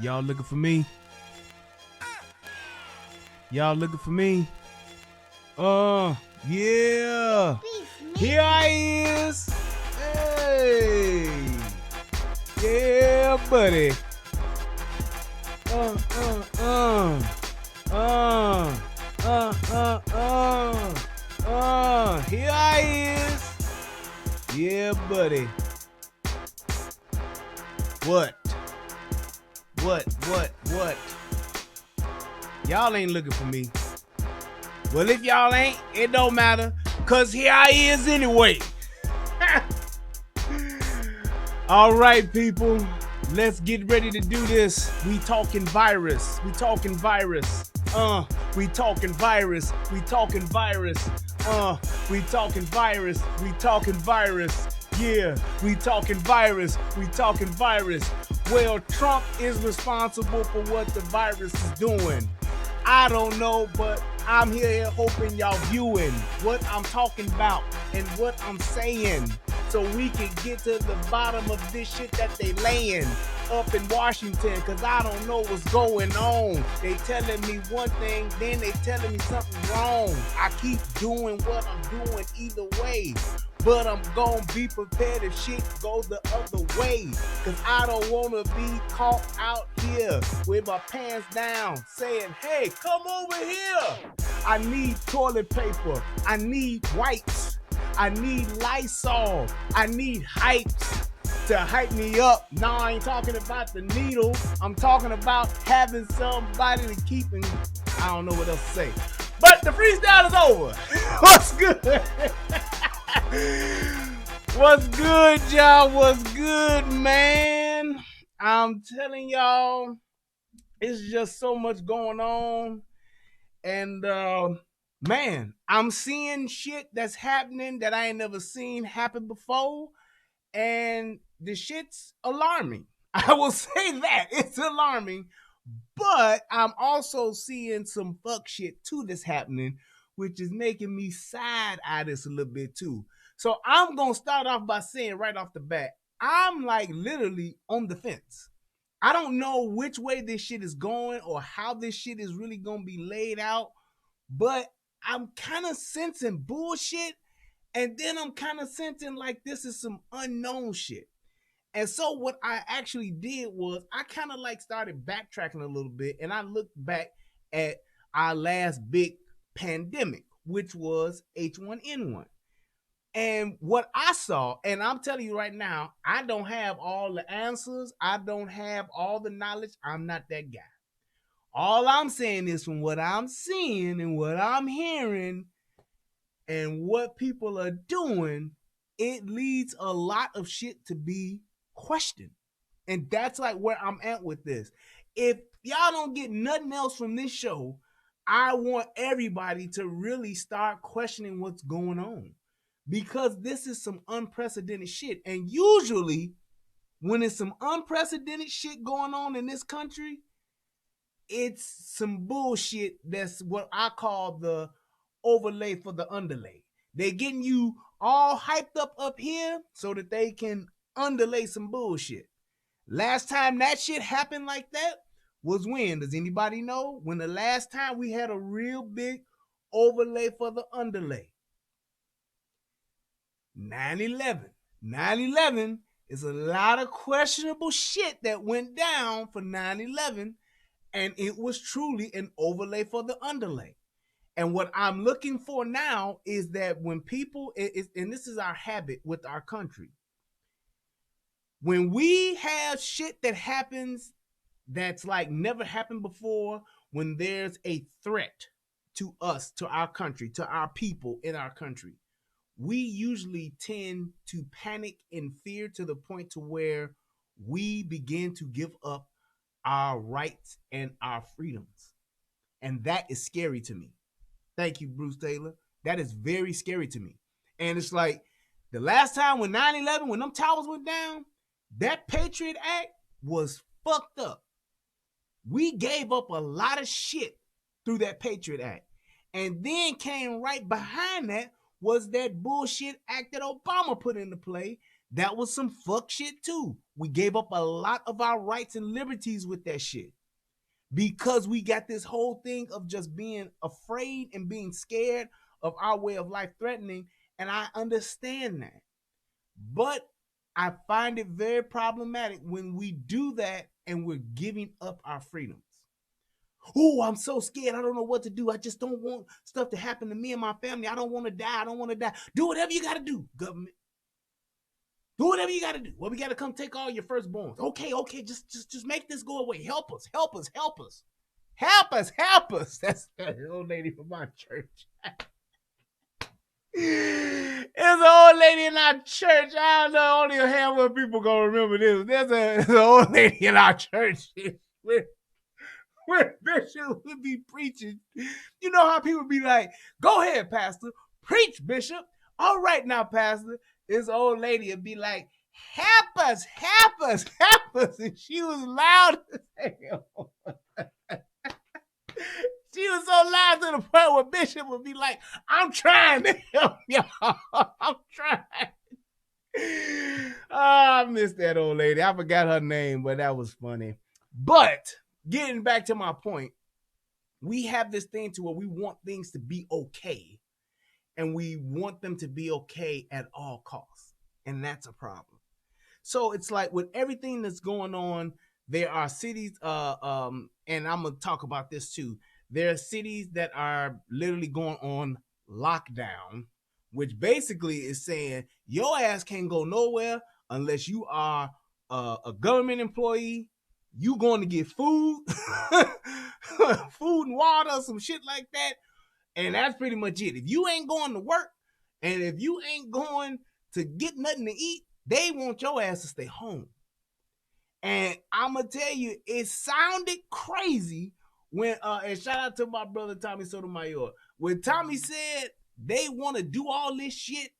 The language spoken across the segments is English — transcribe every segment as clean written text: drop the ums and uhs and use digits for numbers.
Y'all looking for me? Y'all looking for me? Yeah. Here I is. Hey. Yeah, buddy. Uh, uh, uh. Here I is. Yeah, buddy. What? Y'all ain't looking for me. Well, if y'all ain't, it don't matter, cause here I is anyway. All right, people, let's get ready to do this. We talking virus. We talking virus. We talking virus. We talking virus. We talking virus. We talking virus. Yeah, we talking virus. We talking virus. Well, Trump is responsible for what the virus is doing. I don't know, but I'm here hoping y'all viewing what I'm talking about and what I'm saying, so we can get to the bottom of this shit that they laying up in Washington, cause I don't know what's going on. They telling me one thing, then they telling me something wrong. I keep doing what I'm doing either way, but I'm gonna be prepared if shit goes the other way, cause I don't wanna be caught out here with my pants down saying, hey, come over here. I need toilet paper, I need wipes, I need Lysol, I need hypes to hype me up. No, I ain't talking about the needle. I'm talking about having somebody to keep in. I don't know what else to say. But the freestyle is over. What's good? What's good, y'all? What's good, man? I'm telling y'all, it's just so much going on. And man, I'm seeing shit that's happening that I ain't never seen happen before. And the shit's alarming. I will say that. It's alarming. But I'm also seeing some fuck shit too that's happening, which is making me side-eye this a little bit too. So I'm going to start off by saying right off the bat, I'm like literally on the fence. I don't know which way this shit is going or how this shit is really going to be laid out, but I'm kind of sensing bullshit. And then I'm kind of sensing like this is some unknown shit. And so what I actually did was I kind of like started backtracking a little bit, and I looked back at our last big pandemic, which was H1N1. And what I saw, and I'm telling you right now, I don't have all the answers. I don't have all the knowledge. I'm not that guy. All I'm saying is from what I'm seeing and what I'm hearing and what people are doing, it leads a lot of shit to be questioned. And that's like where I'm at with this. If y'all don't get nothing else from this show, I want everybody to really start questioning what's going on, because this is some unprecedented shit. And usually when it's some unprecedented shit going on in this country, it's some bullshit that's what I call the overlay for the underlay. They're getting you all hyped up here so that they can underlay some bullshit. Last time that shit happened like that was when? Does anybody know? When the last time we had a real big overlay for the underlay? 9/11. 9/11 is a lot of questionable shit that went down for 9/11, and it was truly an overlay for the underlay. And what I'm looking for now is that when people, and this is our habit with our country, when we have shit that happens that's like never happened before, when there's a threat to us, to our country, to our people in our country, we usually tend to panic and fear to the point to where we begin to give up our rights and our freedoms. And that is scary to me. Thank you, Bruce Taylor. That is very scary to me. And it's like the last time when 9/11, when them towers went down, that Patriot Act was fucked up. We gave up a lot of shit through that Patriot Act. And then came right behind that was that bullshit act that Obama put into play That was some fuck shit too. We gave up a lot of our rights and liberties with that shit because we got this whole thing of just being afraid and being scared of our way of life threatening. And I understand that. But I find it very problematic when we do that and we're giving up our freedoms. Oh, I'm so scared. I don't know what to do. I just don't want stuff to happen to me and my family. I don't want to die. I don't want to die. Do whatever you got to do, government. Do whatever you got to do. Well, we got to come take all your firstborns. Okay. Just make this go away. Help us. Help us. That's the old lady from my church. There's an old lady in our church. I don't know. Only a handful of people gonna remember this. There's an old lady in our church where Bishop would be preaching. You know how people be like, "Go ahead, Pastor, preach, Bishop." All right, now, Pastor. This old lady would be like, "Help us, and she was loud as hell. She was so loud to the point where Bishop would be like, "I'm trying to help y'all. I'm trying." Oh, I missed that old lady. I forgot her name, but that was funny. But getting back to my point, we have this thing to where we want things to be okay, and we want them to be okay at all costs, and that's a problem. So it's like with everything that's going on, there are cities, and I'm gonna talk about this too. There are cities that are literally going on lockdown, which basically is saying your ass can't go nowhere unless you are a government employee. You going to get food, food and water, some shit like that, and that's pretty much it. If you ain't going to work, and if you ain't going to get nothing to eat, they want your ass to stay home. And I'm gonna tell you, it sounded crazy when and shout out to my brother Tommy Sotomayor. When Tommy said they want to do all this shit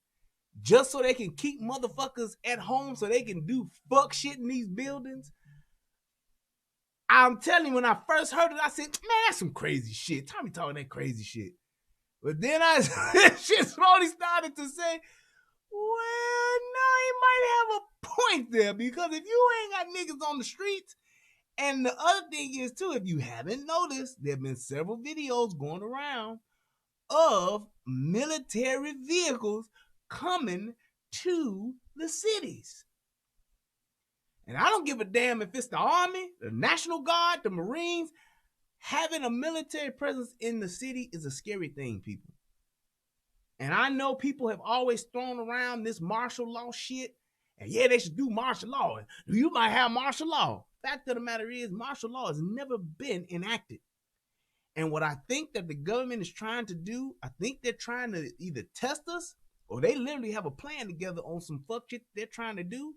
just so they can keep motherfuckers at home so they can do fuck shit in these buildings. I'm telling you, when I first heard it, I said, man, that's some crazy shit. Tommy talking that crazy shit. But then I shit slowly started to say, well, no, he might have a point there, because if you ain't got niggas on the streets, and the other thing is too, if you haven't noticed, there have been several videos going around of military vehicles coming to the cities. And I don't give a damn if it's the Army, the National Guard, the Marines. Having a military presence in the city is a scary thing, people. And I know people have always thrown around this martial law shit. And yeah, they should do martial law. You might have martial law. Fact of the matter is, martial law has never been enacted. And what I think that the government is trying to do, I think they're trying to either test us, or they literally have a plan together on some fuck shit they're trying to do,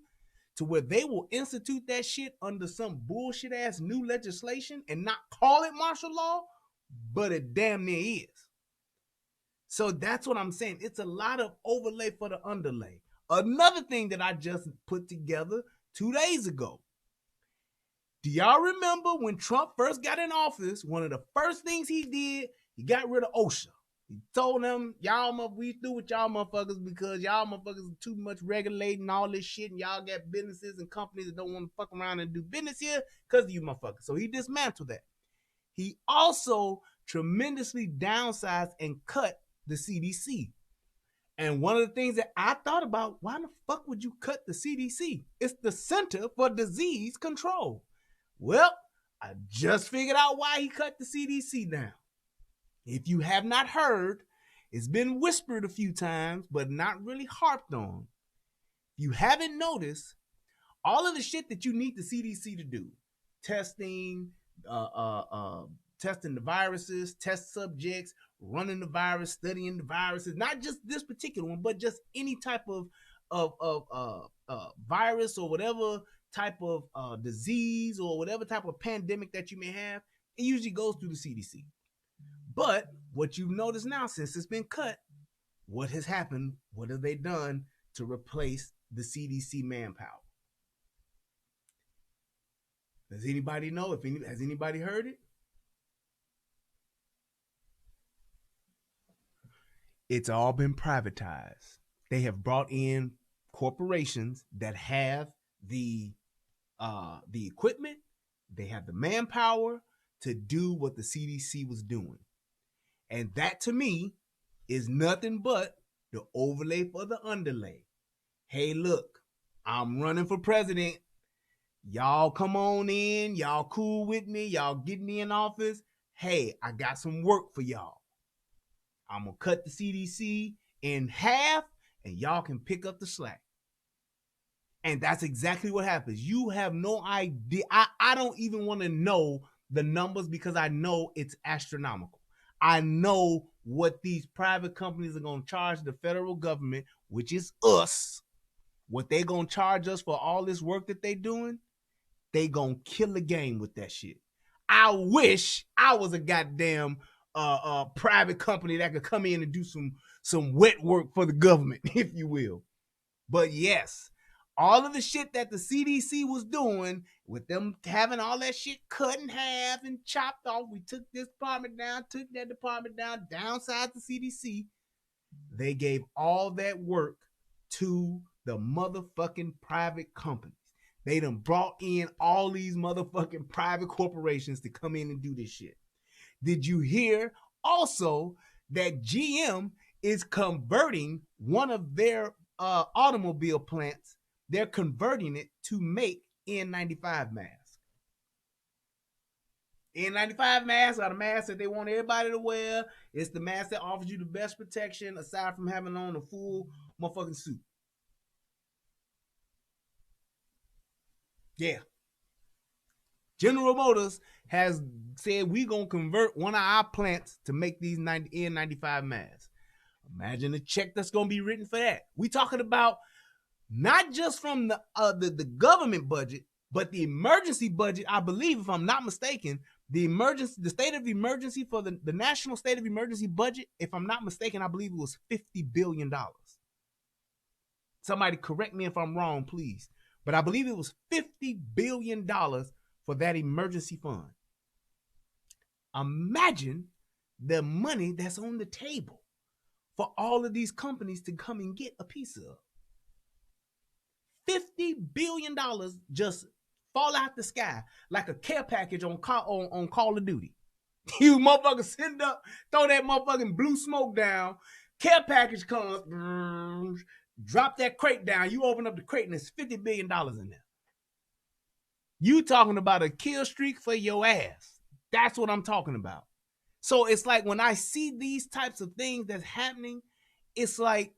to where they will institute that shit under some bullshit ass new legislation and not call it martial law, but it damn near is. So that's what I'm saying. It's a lot of overlay for the underlay. Another thing that I just put together 2 days ago. Do y'all remember when Trump first got in office, one of the first things he did, he got rid of OSHA. He told them, y'all, we through with y'all motherfuckers because y'all motherfuckers are too much regulating all this shit, and y'all got businesses and companies that don't want to fuck around and do business here because of you motherfuckers. So he dismantled that. He also tremendously downsized and cut the CDC. And one of the things that I thought about, why the fuck would you cut the CDC? It's the Center for Disease Control. Well, I just figured out why he cut the CDC down. If you have not heard, it's been whispered a few times, but not really harped on. If you haven't noticed, all of the shit that you need the CDC to do, testing, testing the viruses, test subjects, running the virus, studying the viruses, not just this particular one, but just any type of virus or whatever type of disease or whatever type of pandemic that you may have, it usually goes through the CDC. But what you've noticed now, since it's been cut, what has happened? What have they done to replace the CDC manpower? Does anybody know? Has anybody heard it? It's all been privatized. They have brought in corporations that have the equipment, they have the manpower to do what the CDC was doing. And that to me is nothing but the overlay for the underlay. Hey, look, I'm running for president. Y'all come on in. Y'all cool with me. Y'all get me in office. Hey, I got some work for y'all. I'm going to cut the CDC in half and y'all can pick up the slack. And that's exactly what happens. You have no idea. I don't even want to know the numbers because I know it's astronomical. I know what these private companies are going to charge the federal government, which is us, what they're going to charge us for all this work that they're doing. They going to kill the game with that shit. I wish I was a goddamn private company that could come in and do some wet work for the government, if you will. But yes, all of the shit that the CDC was doing with them having all that shit cut in half and chopped off. We took this department down, took that department down, downsized the CDC. They gave all that work to the motherfucking private companies. They done brought in all these motherfucking private corporations to come in and do this shit. Did you hear also that GM is converting one of their automobile plants? They're converting it to make N95 masks. N95 masks are the masks that they want everybody to wear. It's the mask that offers you the best protection aside from having on a full motherfucking suit. Yeah. General Motors has said we're going to convert one of our plants to make these N95 masks. Imagine the check that's going to be written for that. We talking about not just from the government budget, but the emergency budget. I believe, if I'm not mistaken, the state of emergency for the national state of emergency budget, if I'm not mistaken, I believe it was $50 billion. Somebody correct me if I'm wrong, please. But I believe it was $50 billion for that emergency fund. Imagine the money that's on the table for all of these companies to come and get a piece of. $50 billion just fall out the sky like a care package on Call of Duty. You motherfuckers send up, throw that motherfucking blue smoke down, care package comes, drop that crate down, you open up the crate and there's $50 billion in there. You talking about a kill streak for your ass. That's what I'm talking about. So it's like when I see these types of things that's happening, it's like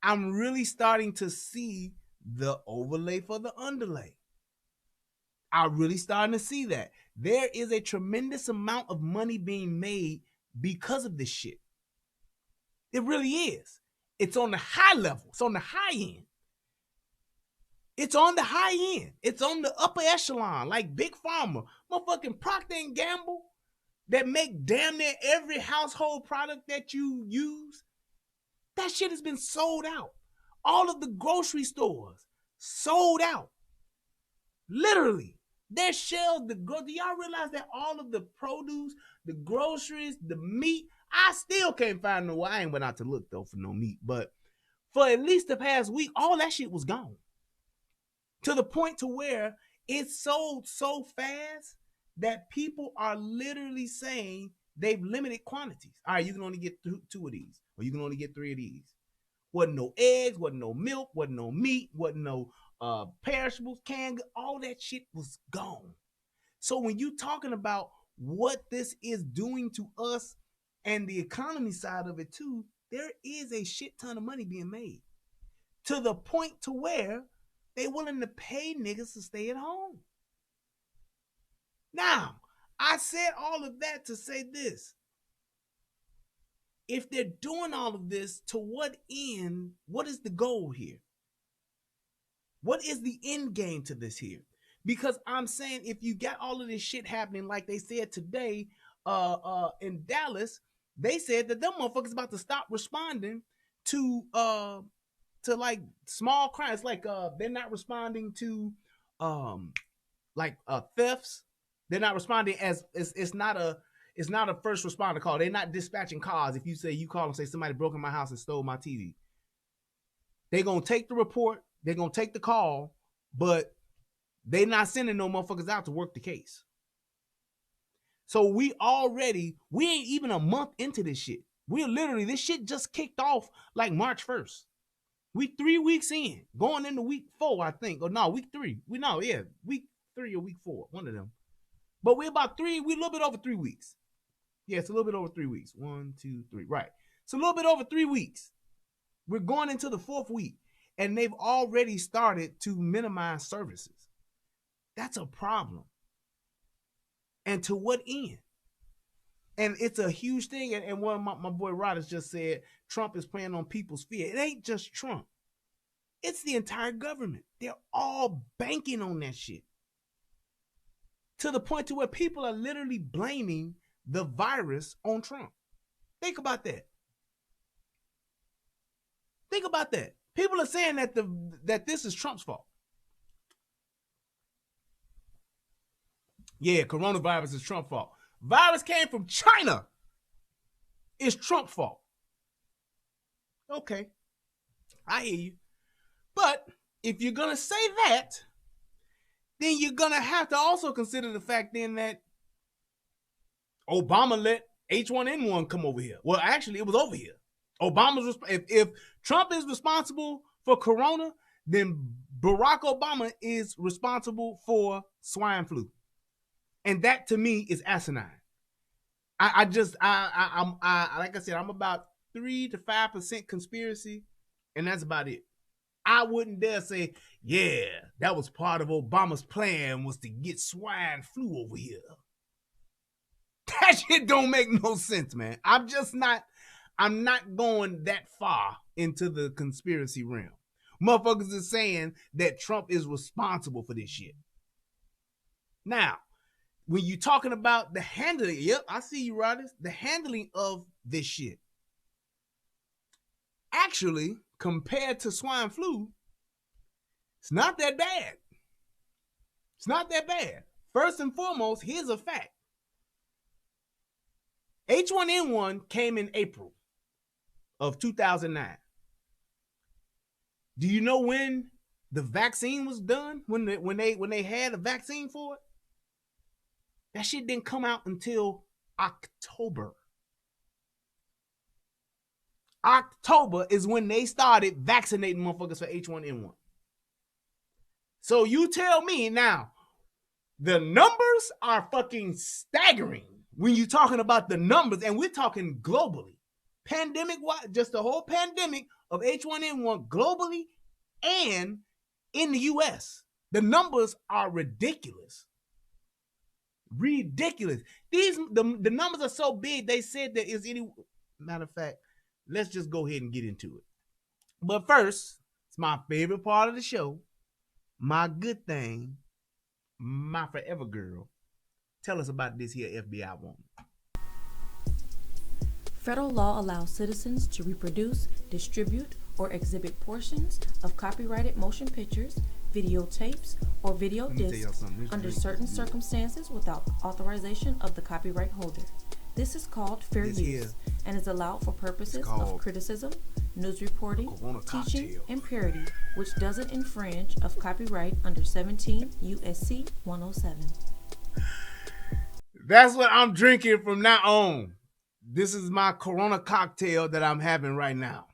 I'm really starting to see the overlay for the underlay. I'm really starting to see that. There is a tremendous amount of money being made because of this shit. It really is. It's on the high level. It's on the high end. It's on the high end. It's on the upper echelon, like Big Pharma, motherfucking Procter & Gamble, that make damn near every household product that you use. That shit has been sold out. All of the grocery stores sold out. Literally. Their shelves, do y'all realize that all of the produce, the groceries, the meat, I still can't find no, I ain't went out to look though for no meat, but for at least the past week, all that shit was gone. To the point to where it's sold so fast that people are literally saying they've limited quantities. All right, you can only get two of these, or you can only get 3 of these. Wasn't no eggs, wasn't no milk, wasn't no meat, wasn't no perishables, canned, all that shit was gone. So when you talking about what this is doing to us and the economy side of it too, there is a shit ton of money being made to the point to where they willing to pay niggas to stay at home. Now, I said all of that to say this. If they're doing all of this, to what end? What is the goal here? What is the end game to this here? Because I'm saying if you got all of this shit happening, like they said today in Dallas, they said that them motherfuckers about to stop responding to like small crimes. Like they're not responding to thefts. They're not responding as it's not a first responder call. They're not dispatching cars. If you say you call and say somebody broke in my house and stole my TV. They're going to take the report. They're going to take the call, but they not sending no motherfuckers out to work the case. So we ain't even a month into this shit. This shit just kicked off like March 1st. We 3 weeks in, going into week 4, I think. Or no, week 3. Week 3 or week 4, one of them. But we're a little bit over 3 weeks. Yeah, it's a little bit over 3 weeks. 1, 2, 3, right. It's a little bit over 3 weeks. We're going into the 4th week, and they've already started to minimize services. That's a problem. And to what end? And it's a huge thing. And one of my boy Rodgers just said, Trump is playing on people's fear. It ain't just Trump. It's the entire government. They're all banking on that shit. To the point to where people are literally blaming the virus on Trump. Think about that. Think about that. People are saying that this is Trump's fault. Yeah, coronavirus is Trump's fault. Virus came from China. It's Trump's fault. Okay, I hear you. But if you're going to say that, then you're going to have to also consider the fact then that Obama let H1N1 come over here. Well, actually, it was over here. If Trump is responsible for corona, then Barack Obama is responsible for swine flu. And that to me is asinine. I'm like I said, I'm about 3 to 5% conspiracy, and that's about it. I wouldn't dare say, yeah, that was part of Obama's plan was to get swine flu over here. That shit don't make no sense, man. I'm not going that far into the conspiracy realm. Motherfuckers is saying that Trump is responsible for this shit. Now, when you're talking about the handling, yep, I see you, Rodgers, the handling of this shit. Actually, compared to swine flu, it's not that bad. It's not that bad. First and foremost, here's a fact. H1N1 came in April of 2009. Do you know when the vaccine was done? When they had a vaccine for it? That shit didn't come out until October. October is when they started vaccinating motherfuckers for H1N1. So you tell me now, the numbers are fucking staggering when you're talking about the numbers, and we're talking globally. Pandemic-wise, just the whole pandemic of H1N1 globally and in the US. The numbers are ridiculous. Ridiculous. The numbers are so big, they said there is any... Matter of fact, let's just go ahead and get into it. But first, it's my favorite part of the show. My good thing, my forever girl. Tell us about this here FBI woman. Federal law allows citizens to reproduce, distribute, or exhibit portions of copyrighted motion pictures, videotapes, or video discs under certain circumstances without authorization of the copyright holder. This is called fair use and is allowed for purposes of criticism, news reporting, teaching, and parody, which doesn't infringe of copyright under 17 U.S.C. 107. That's what I'm drinking from now on. This is my Corona cocktail that I'm having right now.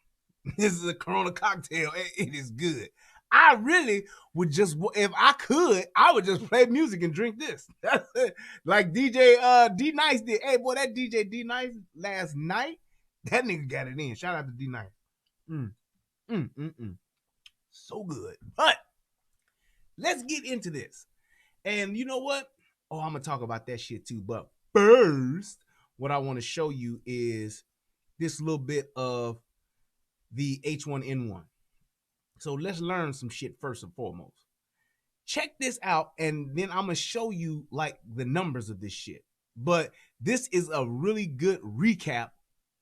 This is a Corona cocktail. It is good. I really would just, if I could, I would just play music and drink this. Like DJ D-Nice did. Hey, boy, that DJ D-Nice last night, that nigga got it in. Shout out to D-Nice. So good. But let's get into this. And you know what? Oh, I'm going to talk about that shit too. But first, what I want to show you is this little bit of the H1N1. So let's learn some shit first and foremost. Check this out, and then I'm going to show you like the numbers of this shit. But this is a really good recap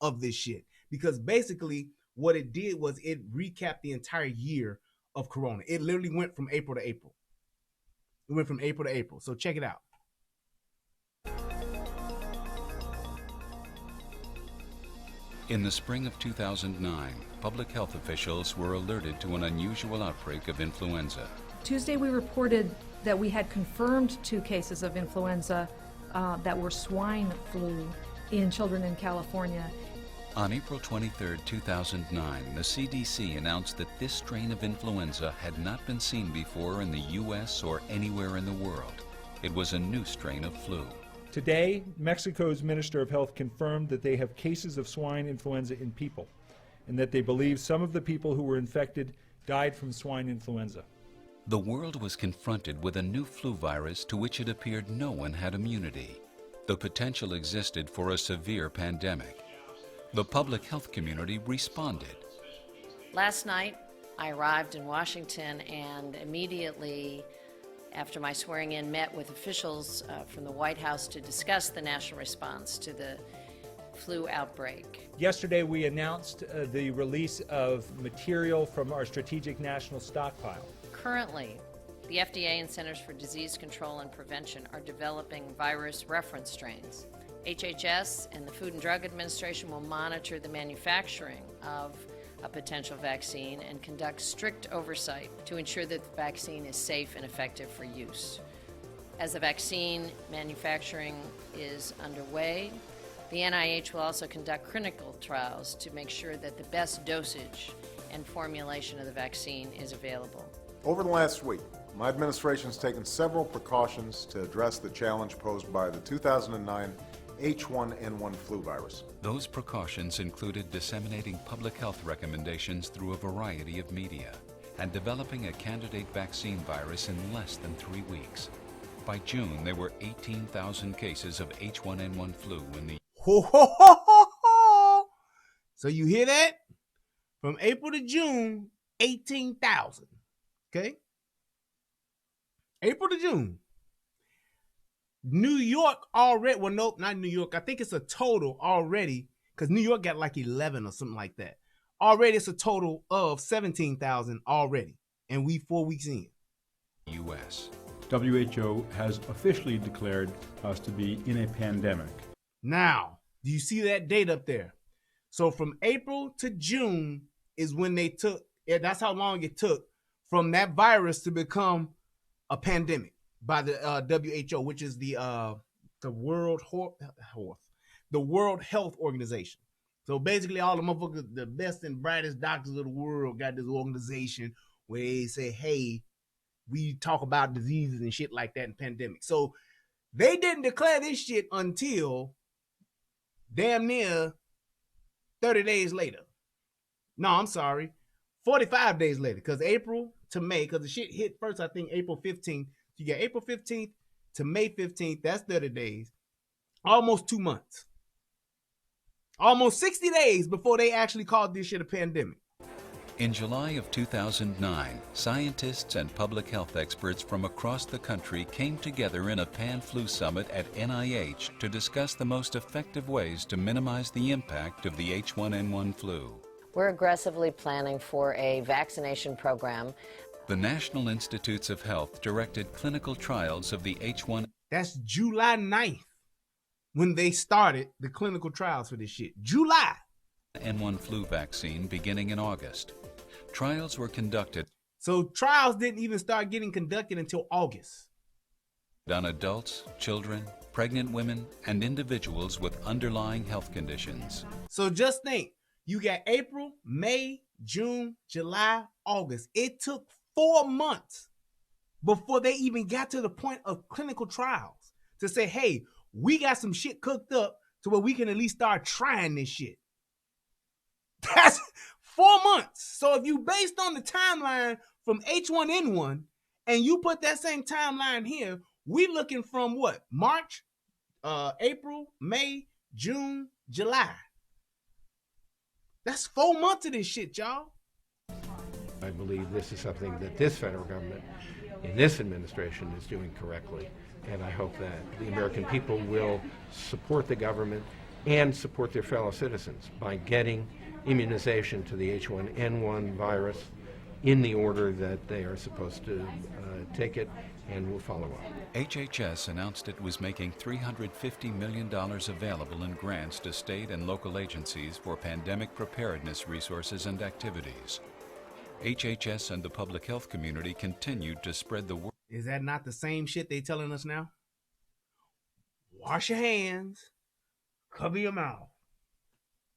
of this shit, because basically what it did was it recapped the entire year of Corona. It literally went from April to April. It went from April to April. So check it out. In the spring of 2009, public health officials were alerted to an unusual outbreak of influenza. Tuesday we reported that we had confirmed 2 cases of influenza that were swine flu in children in California. On April 23, 2009, the CDC announced that this strain of influenza had not been seen before in the U.S. or anywhere in the world. It was a new strain of flu. Today, Mexico's Minister of Health confirmed that they have cases of swine influenza in people, and that they believe some of the people who were infected died from swine influenza. The world was confronted with a new flu virus to which it appeared no one had immunity. The potential existed for a severe pandemic. The public health community responded. Last night, I arrived in Washington and immediately after my swearing in, met with officials from the White House to discuss the national response to the flu outbreak. Yesterday we announced the release of material from our strategic national stockpile. Currently, the FDA and Centers for Disease Control and Prevention are developing virus reference strains. HHS and the Food and Drug Administration will monitor the manufacturing of a potential vaccine and conduct strict oversight to ensure that the vaccine is safe and effective for use. As the vaccine manufacturing is underway, the NIH will also conduct clinical trials to make sure that the best dosage and formulation of the vaccine is available. Over the last week, my administration has taken several precautions to address the challenge posed by the 2009 H1N1 flu virus. Those precautions included disseminating public health recommendations through a variety of media and developing a candidate vaccine virus in less than 3 weeks. By June, there were 18,000 cases of H1N1 flu in the Ho, ho, ho, ho, ho. So you hear that? From April to June, 18,000. Okay? April to June. New York already, well, nope, not New York. I think it's a total already, because New York got like 11 or something like that. Already it's a total of 17,000 already, and we 4 weeks in. U.S. WHO has officially declared us to be in a pandemic. Now, do you see that date up there? So from April to June is when they took, that's how long it took from that virus to become a pandemic by the WHO, which is the World Health Organization. So basically, all the motherfuckers, the best and brightest doctors of the world, got this organization where they say, "Hey, we talk about diseases and shit like that in pandemics." So they didn't declare this shit until damn near 30 days later. No, I'm sorry, 45 days later, because April to May, because the shit hit first, I think, April 15th. You got April 15th to May 15th. That's 30 days. Almost 2 months. Almost 60 days before they actually called this shit a pandemic. In July of 2009, scientists and public health experts from across the country came together in a pan-flu summit at NIH to discuss the most effective ways to minimize the impact of the H1N1 flu. We're aggressively planning for a vaccination program. The National Institutes of Health directed clinical trials of the H1N1 That's July 9th when they started the clinical trials for this shit. July. flu vaccine beginning in August. Trials were conducted So trials didn't even start getting conducted until August. on adults, children, pregnant women, and individuals with underlying health conditions. So just think, you got April, May, June, July, August. It took 4 months before they even got to the point of clinical trials to say, hey, we got some shit cooked up to where we can at least start trying this shit. That's 4 months. So if you based on the timeline from H1N1 and you put that same timeline here, we looking from what? March, April, May, June, July. That's 4 months of this shit, y'all. I believe this is something that this federal government in this administration is doing correctly. And I hope that the American people will support the government and support their fellow citizens by getting immunization to the H1N1 virus in the order that they are supposed to take it, and we'll follow up. HHS announced it was making $350 million available in grants to state and local agencies for pandemic preparedness resources and activities. HHS and the public health community continued to spread the word. Is that not the same shit they telling us now? Wash your hands, cover your mouth.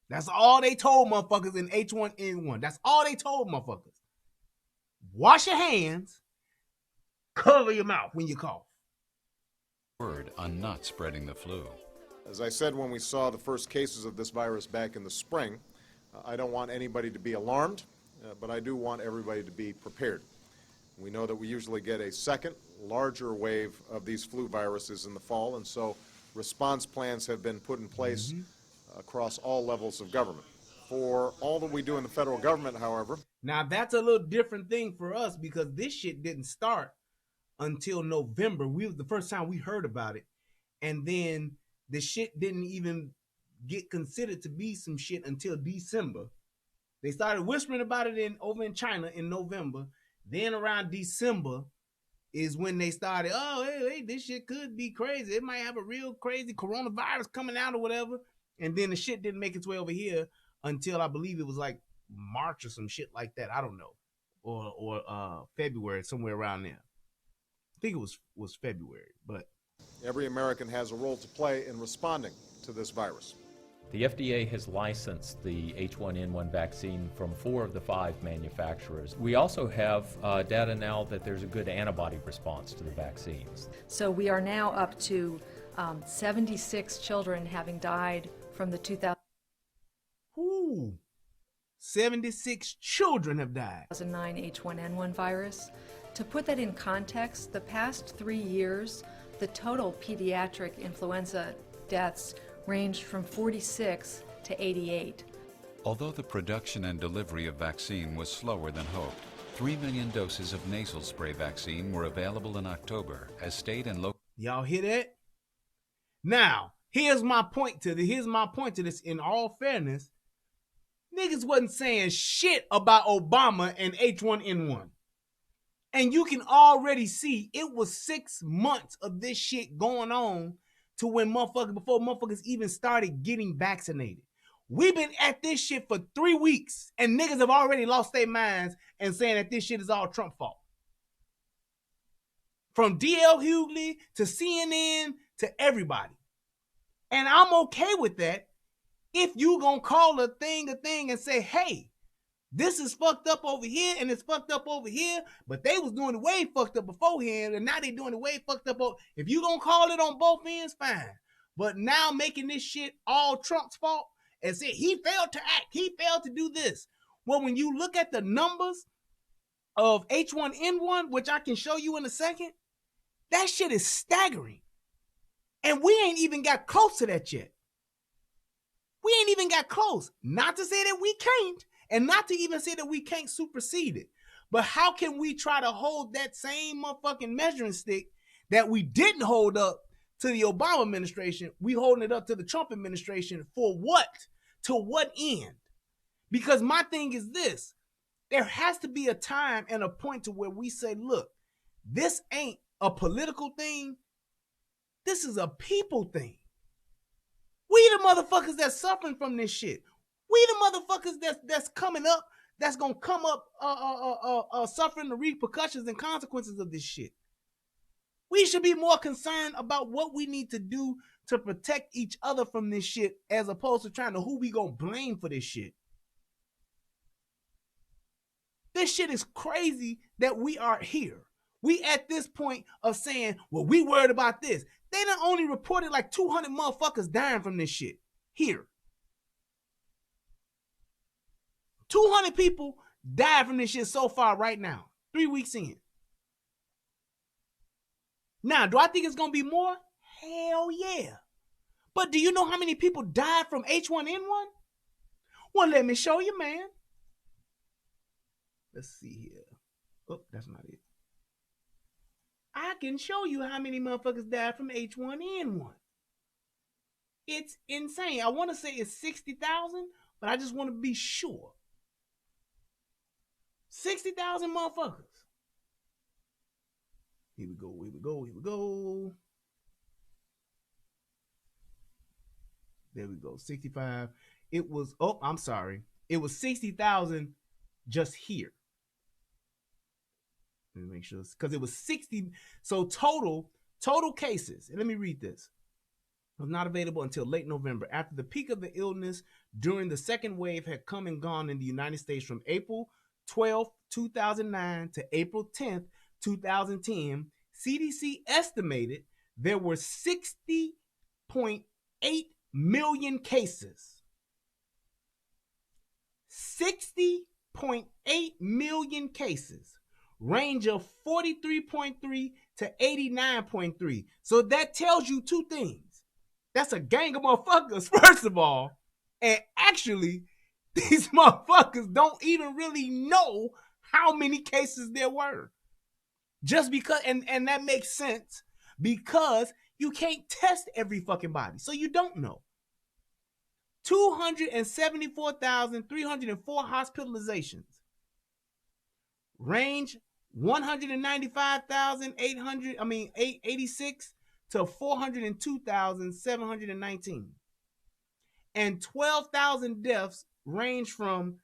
That's all they told motherfuckers in H1N1. That's all they told motherfuckers. Wash your hands, cover your mouth when you cough. Word on not spreading the flu. As I said when we saw the first cases of this virus back in the spring, I don't want anybody to be alarmed, but I do want everybody to be prepared. We know that we usually get a second, larger wave of these flu viruses in the fall, and so response plans have been put in place across all levels of government. For all that we do in the federal government, however. Now, that's a little different thing for us because this shit didn't start until November. We was the first time we heard about it. And then the shit didn't even get considered to be some shit until December. They started whispering about it over in China in November. Then around December is when they started, oh, hey, this shit could be crazy. It might have a real crazy coronavirus coming out or whatever. And then the shit didn't make its way over here until I believe it was like March or some shit like that. I don't know. Or February, somewhere around there. I think it was February, but every American has a role to play in responding to this virus. The FDA has licensed the H1N1 vaccine from 4 of the 5 manufacturers. We also have data now that there's a good antibody response to the vaccines. So we are now up to 76 children having died from the 76 children have died. 2009 H1N1 virus. To put that in context, the past 3 years, the total pediatric influenza deaths ranged from 46 to 88. Although the production and delivery of vaccine was slower than hoped, 3 million doses of nasal spray vaccine were available in October as state and local. Y'all hear that? Now, here's my point to this in all fairness. Niggas wasn't saying shit about Obama and H1N1. And you can already see it was 6 months of this shit going on to when before motherfuckers even started getting vaccinated. We've been at this shit for 3 weeks and niggas have already lost their minds and saying that this shit is all Trump fault. From D.L. Hughley to CNN to everybody. And I'm okay with that if you gonna call a thing and say, hey, this is fucked up over here and it's fucked up over here, but they was doing it way fucked up beforehand and now they doing it way fucked up. If you gonna call it on both ends, fine. But now making this shit all Trump's fault and say he failed to act, he failed to do this. Well, when you look at the numbers of H1N1, which I can show you in a second, that shit is staggering. And we ain't even got close to that yet. We ain't even got close. Not to say that we can't, and not to even say that we can't supersede it. But how can we try to hold that same motherfucking measuring stick that we didn't hold up to the Obama administration? We holding it up to the Trump administration for what? To what end? Because my thing is this. There has to be a time and a point to where we say, look, this ain't a political thing. This is a people thing. We the motherfuckers that's suffering from this shit. We the motherfuckers that's coming up, that's gonna come up suffering the repercussions and consequences of this shit. We should be more concerned about what we need to do to protect each other from this shit as opposed to trying to who we gonna blame for this shit. This shit is crazy that we are here. We at this point of saying, well, we worried about this. They done only reported like 200 motherfuckers dying from this shit here. 200 people died from this shit so far right now, 3 weeks in. Now, do I think it's going to be more? Hell yeah. But do you know how many people died from H1N1? Well, let me show you, man. Let's see here. Oh, that's not it. I can show you how many motherfuckers died from H1N1. It's insane. I want to say it's 60,000, but I just want to be sure. 60,000 motherfuckers. Here we go, here we go, here we go. There we go, 65. It was, oh, I'm sorry. It was 60,000 just here. Let me make sure, because it was 60. So total cases, and let me read this, was not available until late November, after the peak of the illness during the second wave had come and gone in the United States from April 12, 2009 to April 10th, 2010. CDC estimated there were 60.8 million cases. 60.8 million cases. Range of 43.3 to 89.3. So that tells you two things. That's a gang of motherfuckers, first of all. And actually, these motherfuckers don't even really know how many cases there were. Just because, and that makes sense, because you can't test every fucking body. So you don't know. 274,304 hospitalizations. Range 195,886 to 402,719. And 12,000 deaths range from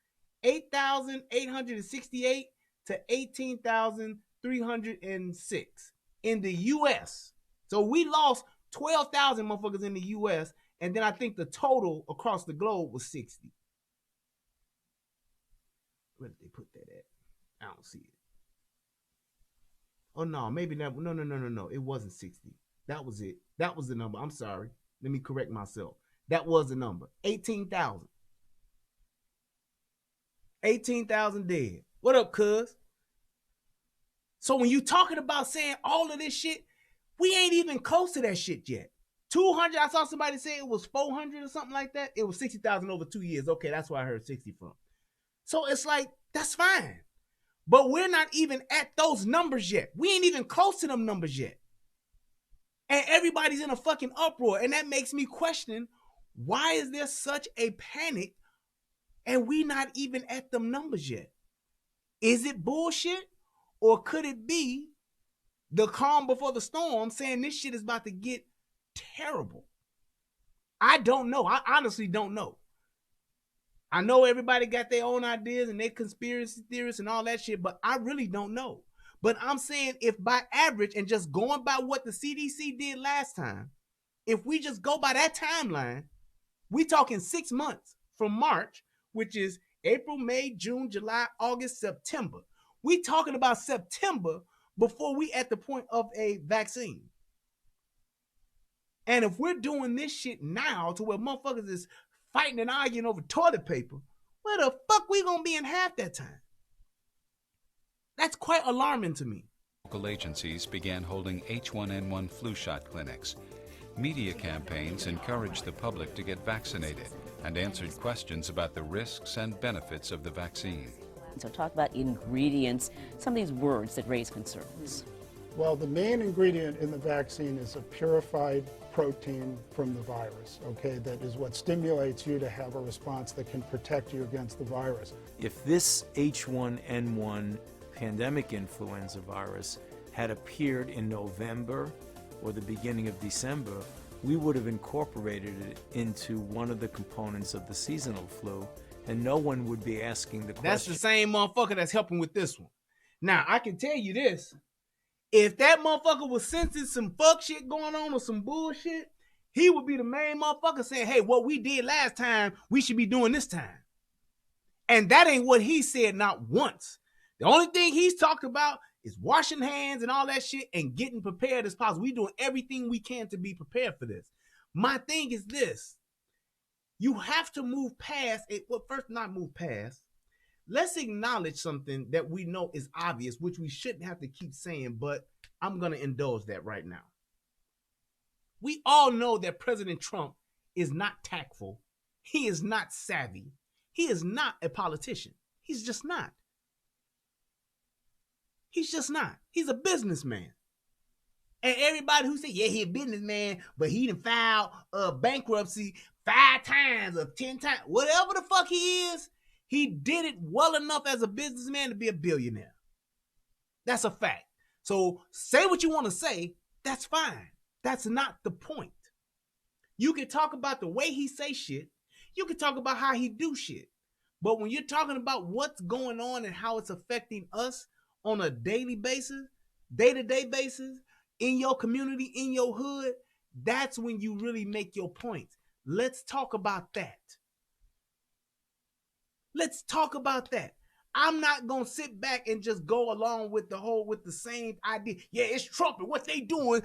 8,868 to 18,306 in the U.S. So we lost 12,000 motherfuckers in the U.S., and then I think the total across the globe was 60. Where did they put that at? I don't see it. Oh, no, maybe that. No. It wasn't 60. That was it. That was the number. I'm sorry. Let me correct myself. That was the number. 18,000. 18,000 dead. What up, cuz? So when you talking about saying all of this shit, we ain't even close to that shit yet. 200, I saw somebody say it was 400 or something like that. It was 60,000 over 2 years. Okay, that's where I heard 60 from. So it's like, that's fine. But we're not even at those numbers yet. We ain't even close to them numbers yet. And everybody's in a fucking uproar. And that makes me question, why is there such a panic and we not even at them numbers yet? Is it bullshit? Or could it be the calm before the storm, saying this shit is about to get terrible? I don't know. I honestly don't know. I know everybody got their own ideas and their conspiracy theorists and all that shit, but I really don't know. But I'm saying, if by average and just going by what the CDC did last time, if we just go by that timeline, we talking 6 months from March, which is April, May, June, July, August, September. We talking about September before we at the point of a vaccine. And if we're doing this shit now to where motherfuckers is fighting and arguing over toilet paper, where the fuck we gonna be in half that time? That's quite alarming to me. Local agencies began holding H1N1 flu shot clinics. Media campaigns encouraged the public to get vaccinated and answered questions about the risks and benefits of the vaccine. So talk about ingredients, some of these words that raise concerns. Well, the main ingredient in the vaccine is a purified protein from the virus, okay? That is what stimulates you to have a response that can protect you against the virus. If this H1N1 pandemic influenza virus had appeared in November or the beginning of December, we would have incorporated it into one of the components of the seasonal flu, and no one would be asking the question. That's the same motherfucker that's helping with this one. Now, I can tell you this. If that motherfucker was sensing some fuck shit going on or some bullshit, he would be the main motherfucker saying, hey, what we did last time, we should be doing this time. And that ain't what he said, not once. The only thing he's talked about is washing hands and all that shit and getting prepared as possible. We doing everything we can to be prepared for this. My thing is this. You have to move past it. Well, first, not move past. Let's acknowledge something that we know is obvious, which we shouldn't have to keep saying, but I'm going to indulge that right now. We all know that President Trump is not tactful. He is not savvy. He is not a politician. He's just not. He's just not. He's a businessman. And everybody who say, yeah, he a businessman, but he done filed bankruptcy 5 times or 10 times, whatever the fuck he is, He did it well enough as a businessman to be a billionaire. That's a fact. So say what you want to say. That's fine. That's not the point. You can talk about the way he say shit. You can talk about how he do shit. But when you're talking about what's going on and how it's affecting us on a daily basis, day-to-day basis, in your community, in your hood, that's when you really make your point. Let's talk about that. Let's talk about that. I'm not going to sit back and just go along with the same idea. Yeah, it's Trump and what they doing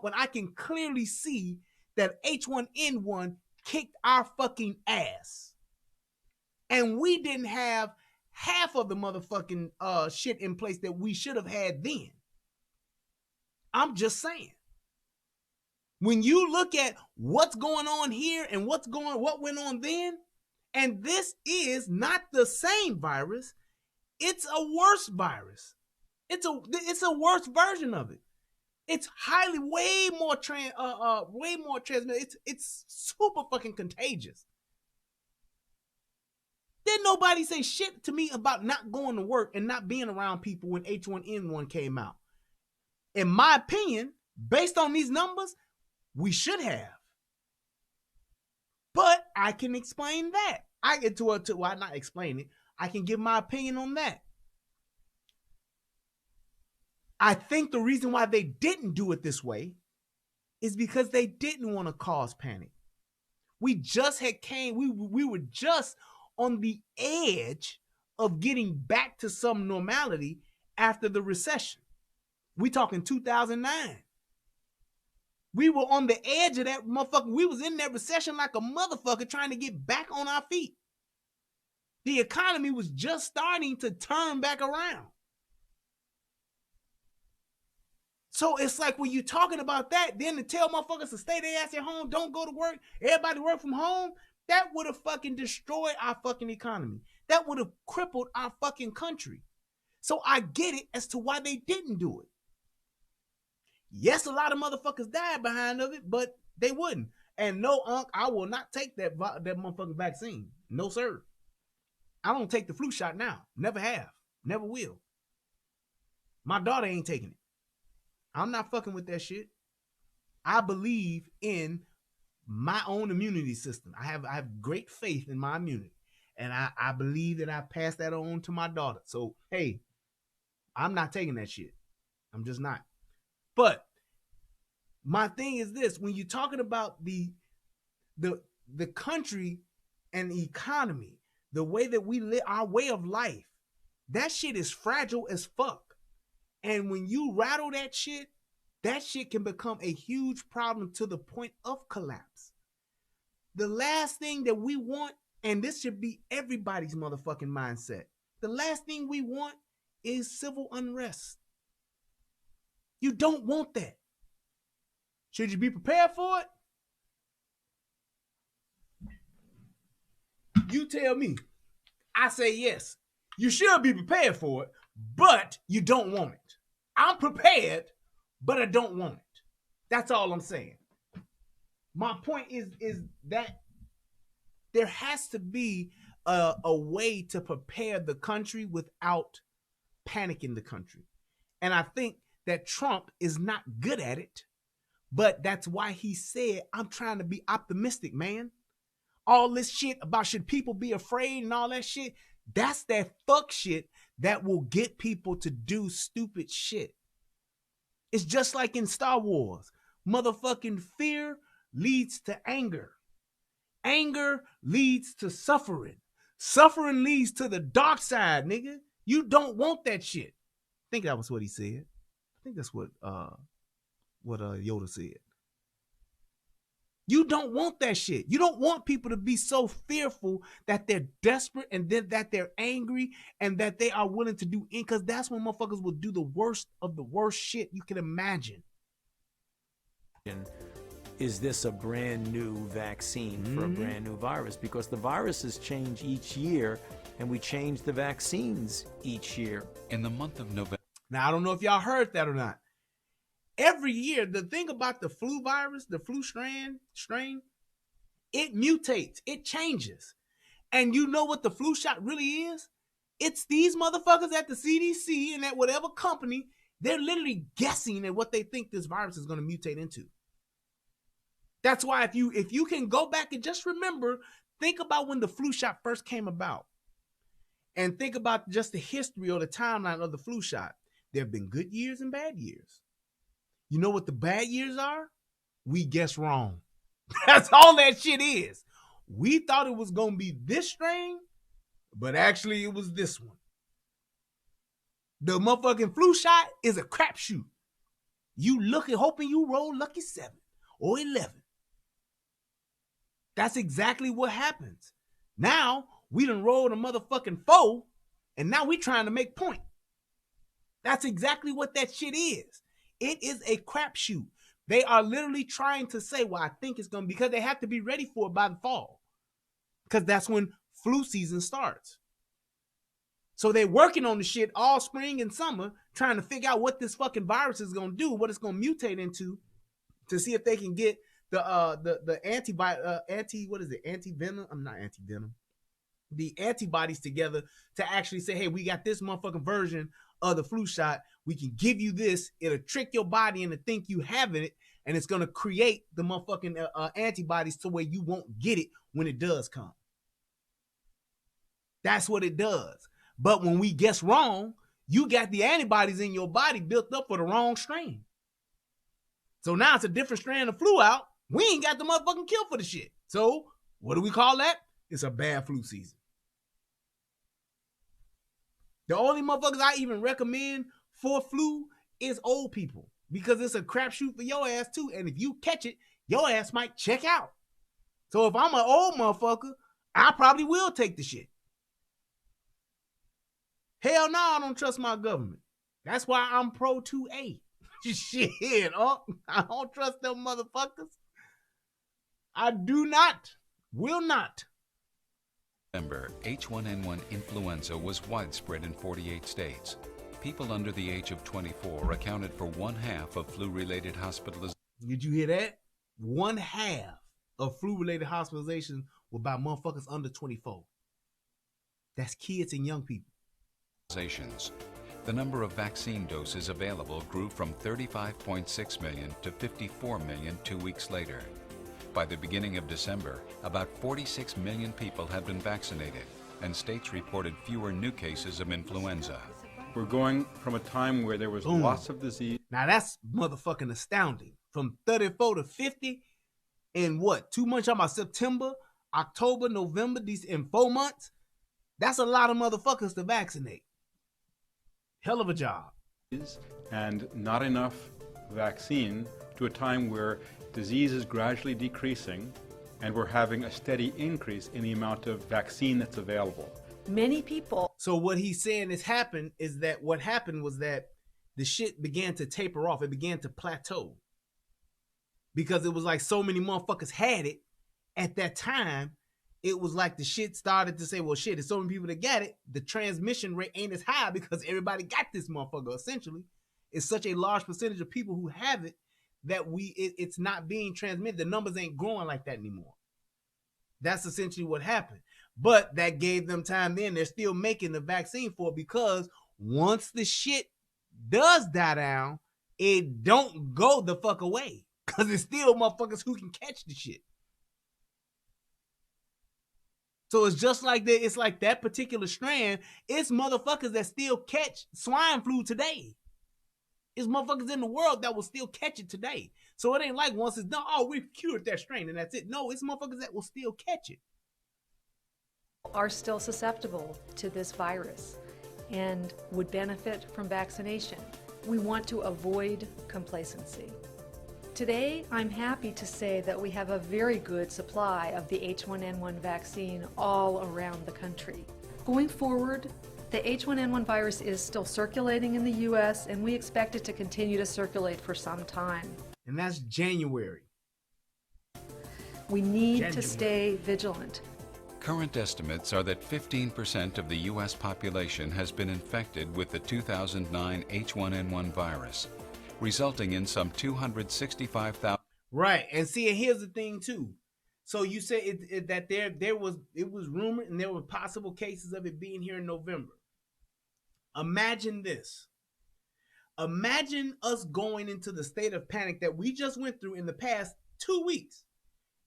when I can clearly see that H1N1 kicked our fucking ass. And we didn't have half of the motherfucking shit in place that we should have had then. I'm just saying. When you look at what's going on here and what went on then, and this is not the same virus, it's a worse virus. It's a worse version of it. It's way more transmitted. It's super fucking contagious. Didn't nobody say shit to me about not going to work and not being around people when H1N1 came out. In my opinion, based on these numbers, we should have. But I can explain that. I get not explain it. I can give my opinion on that. I think the reason why they didn't do it this way is because they didn't want to cause panic. We just we were just on the edge of getting back to some normality after the recession. We talking 2009. We were on the edge of that motherfucker. We was in that recession like a motherfucker trying to get back on our feet. The economy was just starting to turn back around. So it's like when you're talking about that, then to tell motherfuckers to stay their ass at home, don't go to work, everybody work from home, that would have fucking destroyed our fucking economy. That would have crippled our fucking country. So I get it as to why they didn't do it. Yes, a lot of motherfuckers died behind of it, but they wouldn't. And no, Unc, I will not take that motherfucking vaccine. No, sir. I don't take the flu shot now. Never have. Never will. My daughter ain't taking it. I'm not fucking with that shit. I believe in my own immunity system. I have great faith in my immunity. And I believe that I pass that on to my daughter. So, hey, I'm not taking that shit. I'm just not. But my thing is this, when you're talking about the country and the economy, the way that we live, our way of life, that shit is fragile as fuck. And when you rattle that shit can become a huge problem to the point of collapse. The last thing that we want, and this should be everybody's motherfucking mindset, the last thing we want is civil unrest. You don't want that. Should you be prepared for it? You tell me. I say yes. You should be prepared for it, but you don't want it. I'm prepared, but I don't want it. That's all I'm saying. My point is that there has to be a way to prepare the country without panicking the country. And I think that Trump is not good at it, but that's why he said, I'm trying to be optimistic, man. All this shit about should people be afraid and all that shit, that's that fuck shit that will get people to do stupid shit. It's just like in Star Wars. Motherfucking fear leads to anger. Anger leads to suffering. Suffering leads to the dark side, nigga. You don't want that shit. I think that was what he said. I think that's what Yoda said. You don't want that shit. You don't want people to be so fearful that they're desperate and then that they're angry and that they are willing to do in, because that's when motherfuckers will do the worst of the worst shit you can imagine. Is this a brand new vaccine for a brand new virus? Because the viruses change each year and we change the vaccines each year. In the month of November. Now, I don't know if y'all heard that or not. Every year, the thing about the flu virus, the flu strain, it mutates, it changes. And you know what the flu shot really is? It's these motherfuckers at the CDC and at whatever company, they're literally guessing at what they think this virus is going to mutate into. That's why if you can go back and just remember, think about when the flu shot first came about. And think about just the history or the timeline of the flu shot. There have been good years and bad years. You know what the bad years are? We guessed wrong. That's all that shit is. We thought it was going to be this strain, but actually it was this one. The motherfucking flu shot is a crapshoot. You looking, hoping you roll lucky 7 or 11. That's exactly what happens. Now, we done rolled a motherfucking 4, and now we trying to make point. That's exactly what that shit is. It is a crapshoot. They are literally trying to say, well, I think it's going to be, because they have to be ready for it by the fall. Because that's when flu season starts. So they're working on the shit all spring and summer, trying to figure out what this fucking virus is going to do, what it's going to mutate into, to see if they can get the anti-venom. I'm not anti-venom. The antibodies together to actually say, hey, we got this motherfucking version of the flu shot. We can give you this. It'll trick your body into think you have it, and it's going to create the motherfucking antibodies to where you won't get it when it does come. That's what it does. But when we guess wrong, you got the antibodies in your body built up for the wrong strain. So now it's a different strand of flu out. We ain't got the motherfucking kill for the shit. So what do we call that? It's a bad flu season. The only motherfuckers I even recommend for flu is old people, because it's a crapshoot for your ass too. And if you catch it, your ass might check out. So if I'm an old motherfucker, I probably will take the shit. Hell no, I don't trust my government. That's why I'm pro 2A. Shit, I don't trust them motherfuckers. I do not, will not. Remember, H1N1 influenza was widespread in 48 states. People under the age of 24 accounted for 1/2 of flu-related hospitalizations. Did you hear that? 1/2 of flu-related hospitalizations were by motherfuckers under 24. That's kids and young people. The number of vaccine doses available grew from 35.6 million to 54 million 2 weeks later. By the beginning of December, about 46 million people had been vaccinated, and states reported fewer new cases of influenza. We're going from a time where there was lots of disease. Now that's motherfucking astounding. From 34 to 50 in what? 2 months? Talking about September, October, November, these in 4 months? That's a lot of motherfuckers to vaccinate. Hell of a job. And not enough vaccine, to a time where disease is gradually decreasing and we're having a steady increase in the amount of vaccine that's available. Many people. So what he's saying is that what happened was that the shit began to taper off. It began to plateau. Because it was like so many motherfuckers had it at that time. It was like the shit started to say, well, shit, there's so many people that got it. The transmission rate ain't as high because everybody got this motherfucker. Essentially, it's such a large percentage of people who have it that it's not being transmitted. The numbers ain't growing like that anymore. That's essentially what happened. But that gave them time then. They're still making the vaccine for it, because once the shit does die down, it don't go the fuck away. Because it's still motherfuckers who can catch the shit. So it's just like that. It's like that particular strand. It's motherfuckers that still catch swine flu today. It's motherfuckers in the world that will still catch it today. So it ain't like once it's done, oh, we've cured that strain and that's it. No, it's motherfuckers that will still catch it. Are still susceptible to this virus and would benefit from vaccination. We want to avoid complacency. Today, I'm happy to say that we have a very good supply of the H1N1 vaccine all around the country. Going forward, the H1N1 virus is still circulating in the U.S., and we expect it to continue to circulate for some time. And that's January. We need to stay vigilant. Current estimates are that 15% of the U.S. population has been infected with the 2009 H1N1 virus, resulting in some 265,000. Right. And see, here's the thing too. So you say that it was rumored and there were possible cases of it being here in November. Imagine this. Imagine us going into the state of panic that we just went through in the past 2 weeks.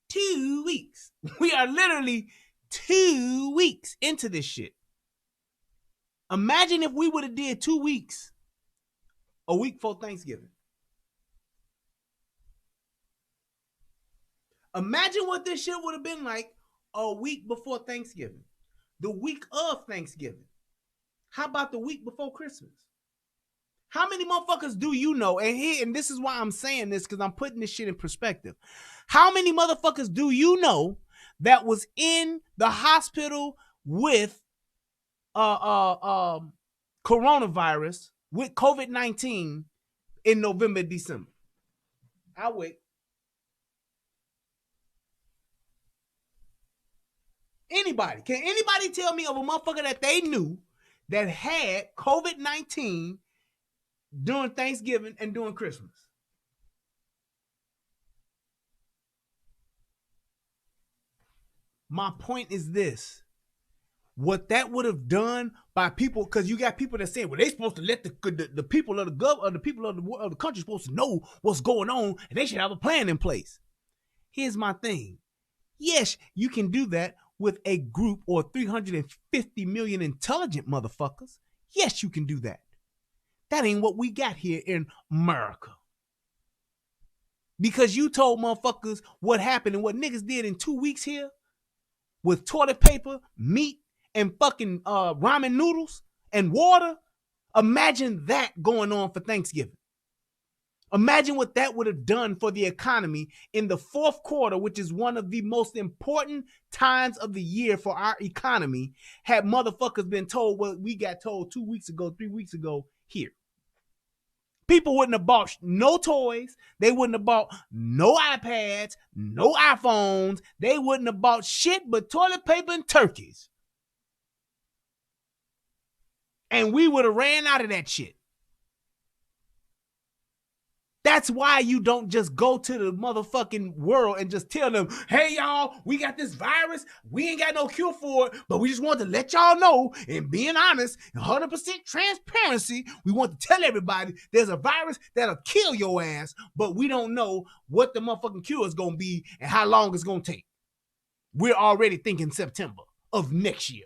2 weeks. We are literally 2 weeks into this shit. Imagine if we would have did 2 weeks a week before Thanksgiving. Imagine what this shit would have been like a week before Thanksgiving. The week of Thanksgiving. How about the week before Christmas? How many motherfuckers do you know? And this is why I'm saying this, because I'm putting this shit in perspective. How many motherfuckers do you know that was in the hospital with coronavirus, with COVID-19 in November, December? I'll wait. Anybody? Can anybody tell me of a motherfucker that they knew that had COVID-19 during Thanksgiving and during Christmas? My point is this. What that would have done by people, because you got people that say, well, they supposed to let the people of the people of the country supposed to know what's going on, and they should have a plan in place. Here's my thing. Yes, you can do that with a group or 350 million intelligent motherfuckers. Yes, you can do that. That ain't what we got here in America. Because you told motherfuckers what happened and what niggas did in 2 weeks here with toilet paper, meat, and fucking ramen noodles and water. Imagine that going on for Thanksgiving. Imagine what that would have done for the economy in the fourth quarter, which is one of the most important times of the year for our economy, had motherfuckers been told what we got told 2 weeks ago, 3 weeks ago here. People wouldn't have bought no toys. They wouldn't have bought no iPads, no iPhones. They wouldn't have bought shit but toilet paper and turkeys. And we would have ran out of that shit. That's why you don't just go to the motherfucking world and just tell them, hey, y'all, we got this virus. We ain't got no cure for it, but we just want to let y'all know, and being honest, 100% transparency, we want to tell everybody there's a virus that'll kill your ass, but we don't know what the motherfucking cure is going to be and how long it's going to take. We're already thinking September of next year.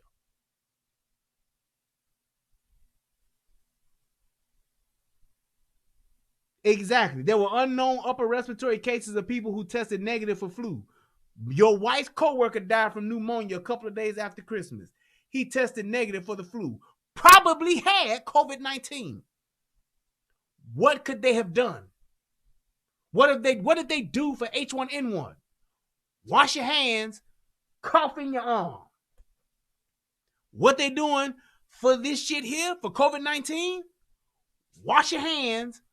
Exactly. There were unknown upper respiratory cases of people who tested negative for flu. Your wife's coworker died from pneumonia a couple of days after Christmas. He tested negative for the flu. Probably had COVID-19. What could they have done? What did they do for H1N1? Wash your hands, cough in your arm. What they doing for this shit here, for COVID-19? Wash your hands,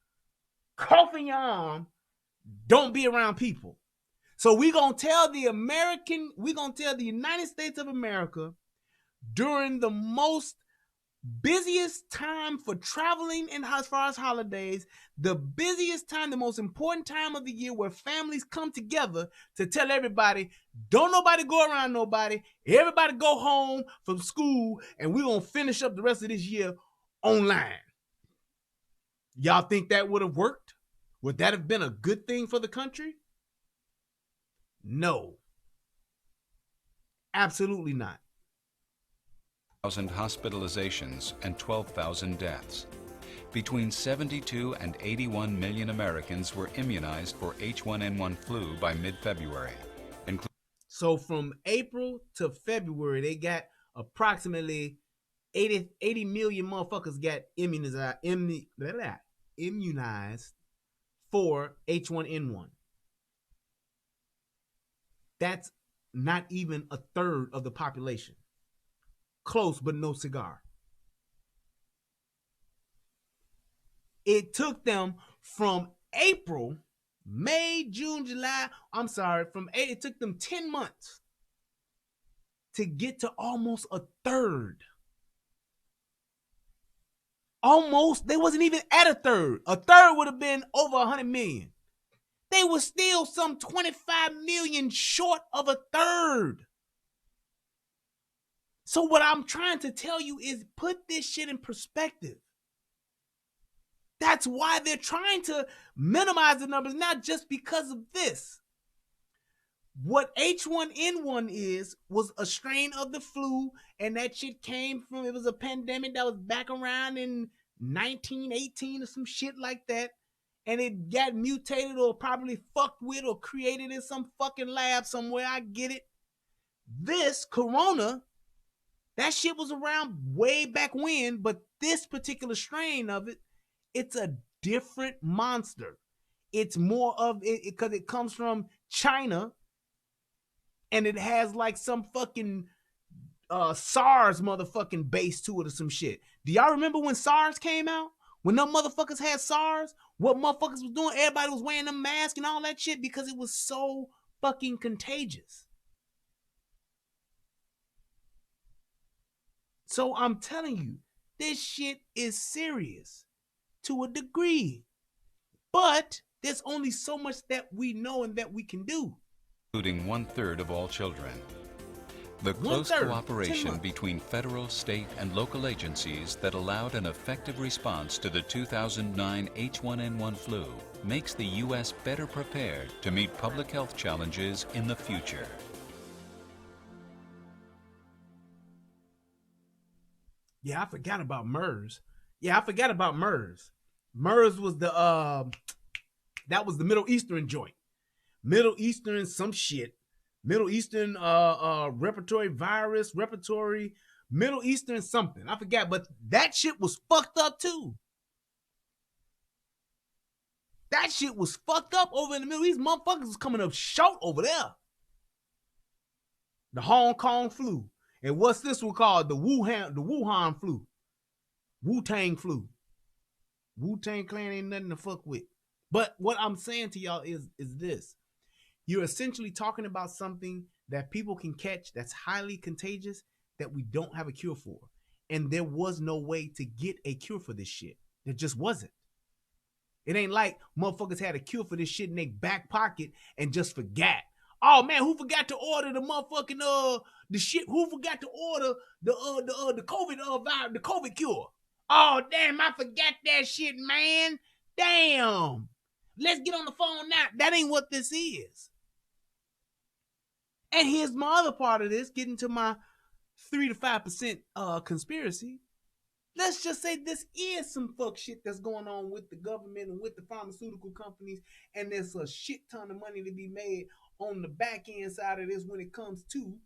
cough in your arm, don't be around people. So we're going to tell the United States of America during the most busiest time for traveling and as far as holidays, the busiest time, the most important time of the year where families come together to tell everybody, don't nobody go around nobody, everybody go home from school, and we're going to finish up the rest of this year online. Y'all think that would have worked? Would that have been a good thing for the country? No. Absolutely not. 1,000 hospitalizations and 12,000 deaths. Between 72 and 81 million Americans were immunized for H1N1 flu by mid-February. So from April to February, they got approximately 80 million motherfuckers got immunized for H1N1. That's not even a third of the population. Close, but no cigar. It took them from April, May, June, July, it took them 10 months to get to almost a third. Almost, they wasn't even at a third. A third would have been over 100 million. They were still some 25 million short of a third. So what I'm trying to tell you is put this shit in perspective. That's why they're trying to minimize the numbers, not just because of this. What H1N1 was a strain of the flu, and that shit came from, it was a pandemic that was back around in 1918 or some shit like that, and it got mutated or probably fucked with or created in some fucking lab somewhere. I get it. This corona, that shit was around way back when, but this particular strain of it, it's a different monster. It's more of it because it comes from China, and it has like some fucking SARS motherfucking base to it or some shit. Do y'all remember when SARS came out? When them motherfuckers had SARS, what motherfuckers was doing? Everybody was wearing them masks and all that shit because it was so fucking contagious. So I'm telling you, this shit is serious to a degree. But there's only so much that we know and that we can do. Including 1/3 of all children. The close cooperation between federal, state, and local agencies that allowed an effective response to the 2009 H1N1 flu makes the U.S. better prepared to meet public health challenges in the future. Yeah, I forgot about MERS. MERS was that was the Middle Eastern joint. Middle Eastern some shit. Middle Eastern Middle Eastern something. I forgot, but that shit was fucked up too. That shit was fucked up over in the Middle East. Motherfuckers was coming up short over there. The Hong Kong flu. And what's this one called? The Wuhan flu. Wu-Tang flu. Wu-Tang Clan ain't nothing to fuck with. But what I'm saying to y'all is this. You're essentially talking about something that people can catch that's highly contagious that we don't have a cure for. And there was no way to get a cure for this shit. There just wasn't. It ain't like motherfuckers had a cure for this shit in their back pocket and just forgot. Oh man, who forgot to order the motherfucking the shit? Who forgot to order the COVID the COVID cure? Oh damn, I forgot that shit, man. Damn. Let's get on the phone now. That ain't what this is. And here's my other part of this, getting to my 3 to 5% conspiracy. Let's just say this is some fuck shit that's going on with the government and with the pharmaceutical companies, and there's a shit ton of money to be made on the back end side of this when it comes to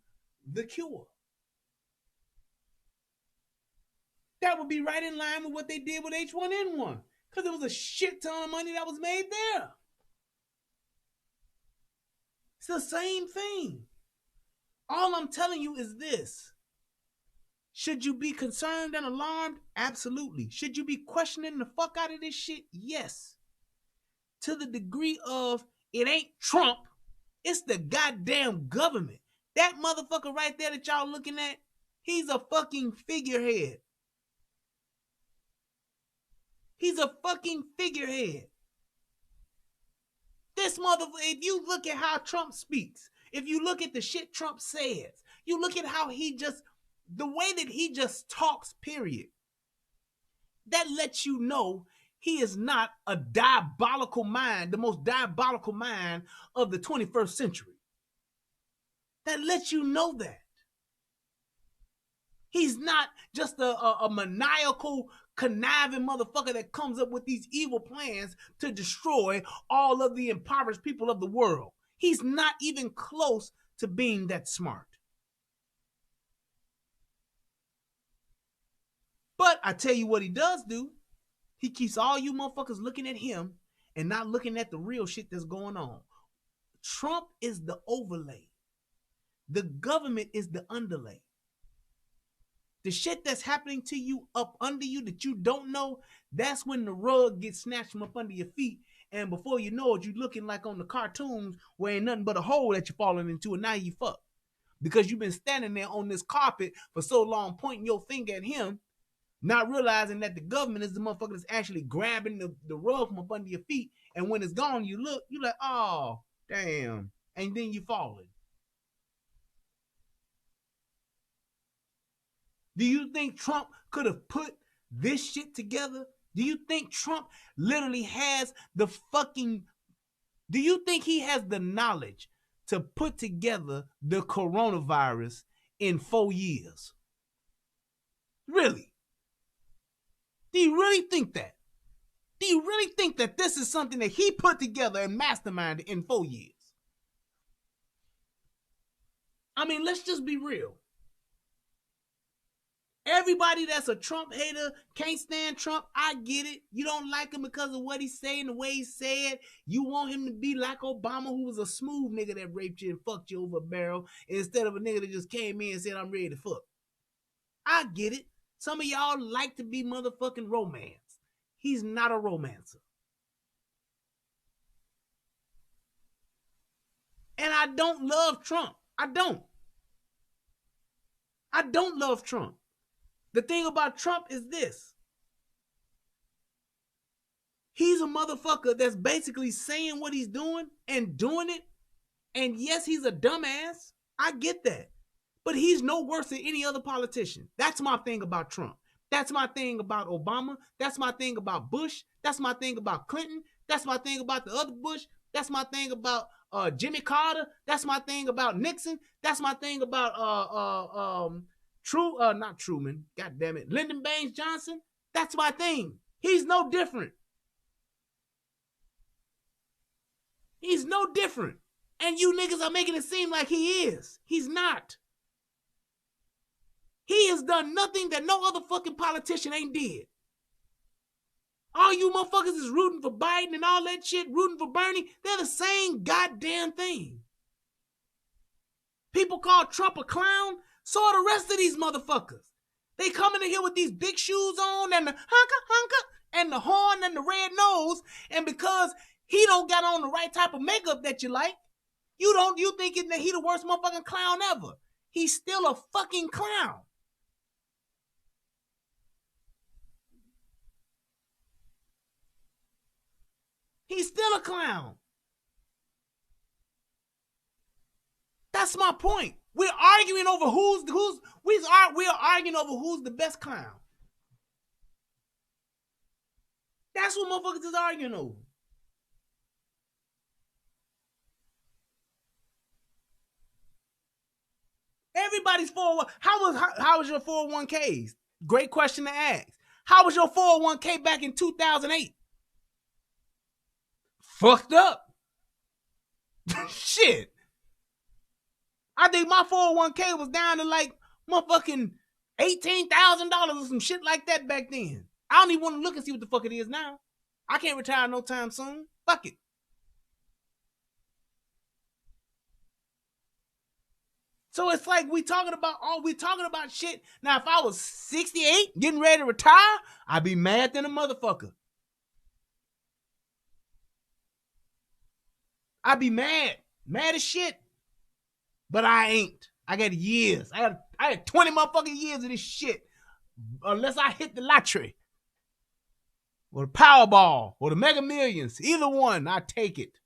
the cure. That would be right in line with what they did with H1N1, because there was a shit ton of money that was made there. It's the same thing. All I'm telling you is this. Should you be concerned and alarmed? Absolutely. Should you be questioning the fuck out of this shit? Yes. To the degree of it ain't Trump, it's the goddamn government. That motherfucker right there that y'all looking at, he's a fucking figurehead. He's a fucking figurehead. This motherfucker, if you look at how Trump speaks, if you look at the shit Trump says, you look at how the way that he just talks, period, that lets you know he is not a diabolical mind, the most diabolical mind of the 21st century. That lets you know that. He's not just a maniacal, conniving motherfucker that comes up with these evil plans to destroy all of the impoverished people of the world. He's not even close to being that smart. But I tell you what he does do. He keeps all you motherfuckers looking at him and not looking at the real shit that's going on. Trump is the overlay. The government is the underlay. The shit that's happening to you up under you that you don't know, that's when the rug gets snatched from up under your feet. And before you know it, you're looking like on the cartoons where ain't nothing but a hole that you're falling into, and now you fucked. Because you've been standing there on this carpet for so long, pointing your finger at him, not realizing that the government is the motherfucker that's actually grabbing the rug from up under your feet And when it's gone, you look, you're like, oh, damn. And then you falling. Do you think Trump could have put this shit together? Do you think Trump literally has the fucking... Do you think he has the knowledge to put together the coronavirus in 4 years? Really? Do you really think that? Do you really think that this is something that he put together and masterminded in 4 years? I mean, let's just be real. Everybody that's a Trump hater can't stand Trump. I get it. You don't like him because of what he's saying, the way he said. You want him to be like Obama, who was a smooth nigga that raped you and fucked you over a barrel, instead of a nigga that just came in and said, I'm ready to fuck. I get it. Some of y'all like to be motherfucking romance. He's not a romancer. And I don't love Trump. I don't love Trump. The thing about Trump is this. He's a motherfucker that's basically saying what he's doing and doing it. And yes, he's a dumbass. I get that. But he's no worse than any other politician. That's my thing about Trump. That's my thing about Obama. That's my thing about Bush. That's my thing about Clinton. That's my thing about the other Bush. That's my thing about Jimmy Carter. That's my thing about Nixon. That's my thing about not Truman. God damn it. Lyndon Baines Johnson. That's my thing. He's no different. He's no different. And you niggas are making it seem like he is. He's not. He has done nothing that no other fucking politician ain't did. All you motherfuckers is rooting for Biden and all that shit, rooting for Bernie. They're the same goddamn thing. People call Trump a clown. So are the rest of these motherfuckers. They coming in here with these big shoes on and the hunka and the horn and the red nose. And because he don't got on the right type of makeup that you like, you thinking that he the worst motherfucking clown ever. He's still a fucking clown. He's still a clown. That's my point. We're arguing over we're arguing over who's the best clown. That's what motherfuckers is arguing over. Everybody's 401. How was your 401ks? Great question to ask. How was your 401k back in 2008? Fucked up. Shit. I think my 401k was down to like motherfucking $18,000 or some shit like that back then. I don't even want to look and see what the fuck it is now. I can't retire no time soon. Fuck it. So it's like we talking about shit. Now, if I was 68, getting ready to retire, I'd be mad than a motherfucker. I'd be mad as shit. But I ain't. I got years. I had 20 motherfucking years of this shit. Unless I hit the lottery. Or the Powerball. Or the Mega Millions. Either one, I take it.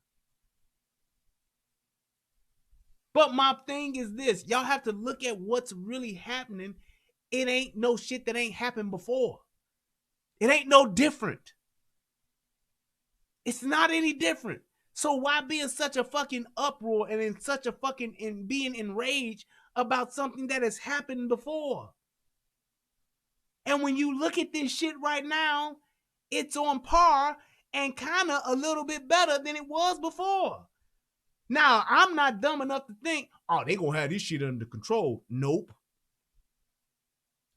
But my thing is this. Y'all have to look at what's really happening. It ain't no shit that ain't happened before. It ain't no different. It's not any different. So why be in such a fucking uproar and in such a fucking being enraged about something that has happened before? And when you look at this shit right now, it's on par and kind of a little bit better than it was before. Now, I'm not dumb enough to think, oh, they gonna have this shit under control. Nope.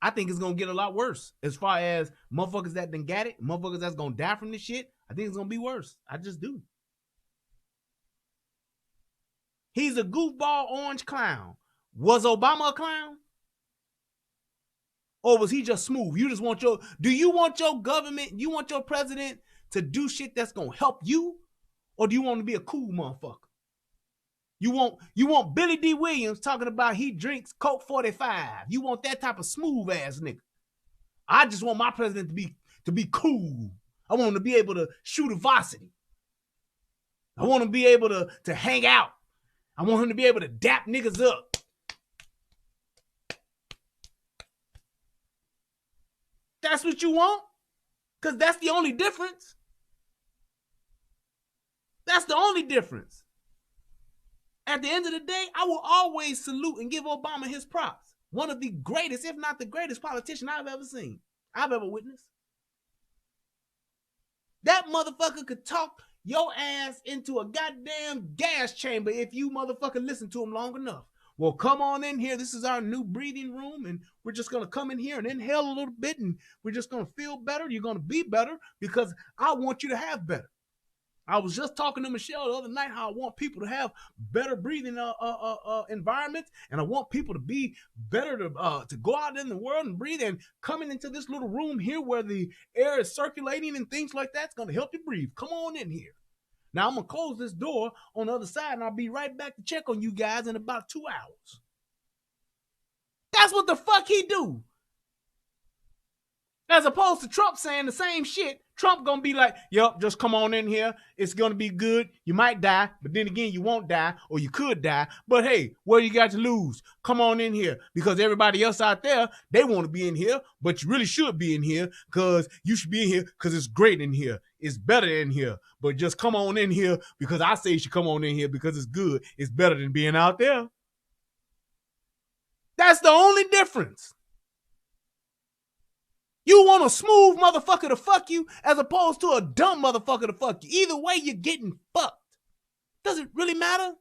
I think it's gonna get a lot worse. As far as motherfuckers that done got it, motherfuckers that's gonna die from this shit, I think it's gonna be worse. I just do. He's a goofball orange clown. Was Obama a clown? Or was he just smooth? Do you want your government, you want your president to do shit that's gonna help you? Or do you want to be a cool motherfucker? You want Billy D. Williams talking about he drinks Coke 45. You want that type of smooth ass nigga. I just want my president to be cool. I want him to be able to shoot a varsity. I want him to be able to hang out. I want him to be able to dap niggas up. That's what you want? Because that's the only difference. That's the only difference. At the end of the day, I will always salute and give Obama his props. One of the greatest, if not the greatest politician I've ever seen, I've ever witnessed. That motherfucker could talk your ass into a goddamn gas chamber if you motherfucker listen to him long enough. Well, come on in here. This is our new breathing room, and we're just going to come in here and inhale a little bit, and we're just going to feel better. You're going to be better because I want you to have better. I was just talking to Michelle the other night how I want people to have better breathing environments, and I want people to be better to go out in the world and breathe. And coming into this little room here where the air is circulating and things like that's going to help you breathe. Come on in here. Now I'm going to close this door on the other side, and I'll be right back to check on you guys in about 2 hours. That's what the fuck he do. As opposed to Trump saying the same shit. Trump gonna be like, yep, just come on in here. It's gonna be good. You might die, but then again, you won't die, or you could die. But hey, what do you got to lose? Come on in here. Because everybody else out there, they want to be in here, but you really should be in here because you should be in here because it's great in here. It's better in here. But just come on in here because I say you should come on in here because it's good. It's better than being out there. That's the only difference. You want a smooth motherfucker to fuck you as opposed to a dumb motherfucker to fuck you. Either way, you're getting fucked. Does it really matter?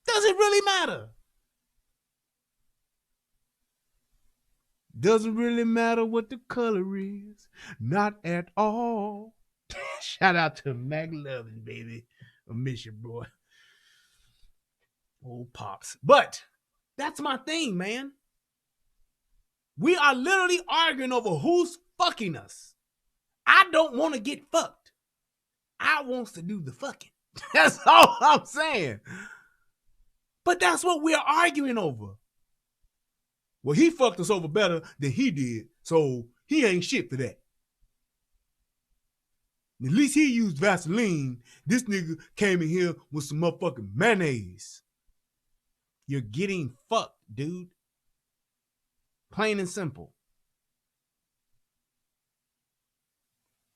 Does it really matter? Doesn't really matter what the color is. Not at all. Shout out to Mac Lovin', baby. I miss you, boy. Old Pops. But that's my thing, man. We are literally arguing over who's fucking us. I don't want to get fucked. I wants to do the fucking. That's all I'm saying. But that's what we're arguing over. Well, he fucked us over better than he did, so he ain't shit for that. At least he used Vaseline. This nigga came in here with some motherfucking mayonnaise. You're getting fucked, dude. Plain and simple.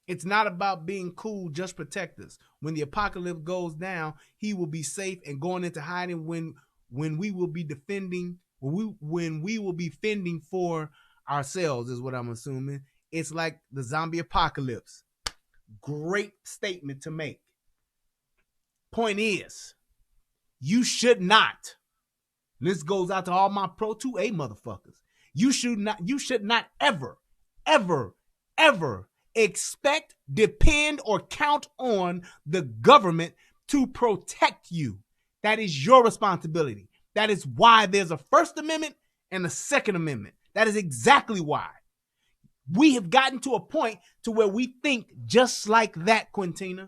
It's not about being cool, just protect us. When the apocalypse goes down, he will be safe and going into hiding when we will be defending, when we will be fending for ourselves, is what I'm assuming. It's like the zombie apocalypse. Great statement to make. Point is, you should not. This goes out to all my Pro 2A motherfuckers. You should not ever expect, depend, or count on the government to protect you. That is your responsibility. That is why there's a First Amendment and a Second Amendment. That is exactly why. We have gotten to a point to where we think just like that, Quintina.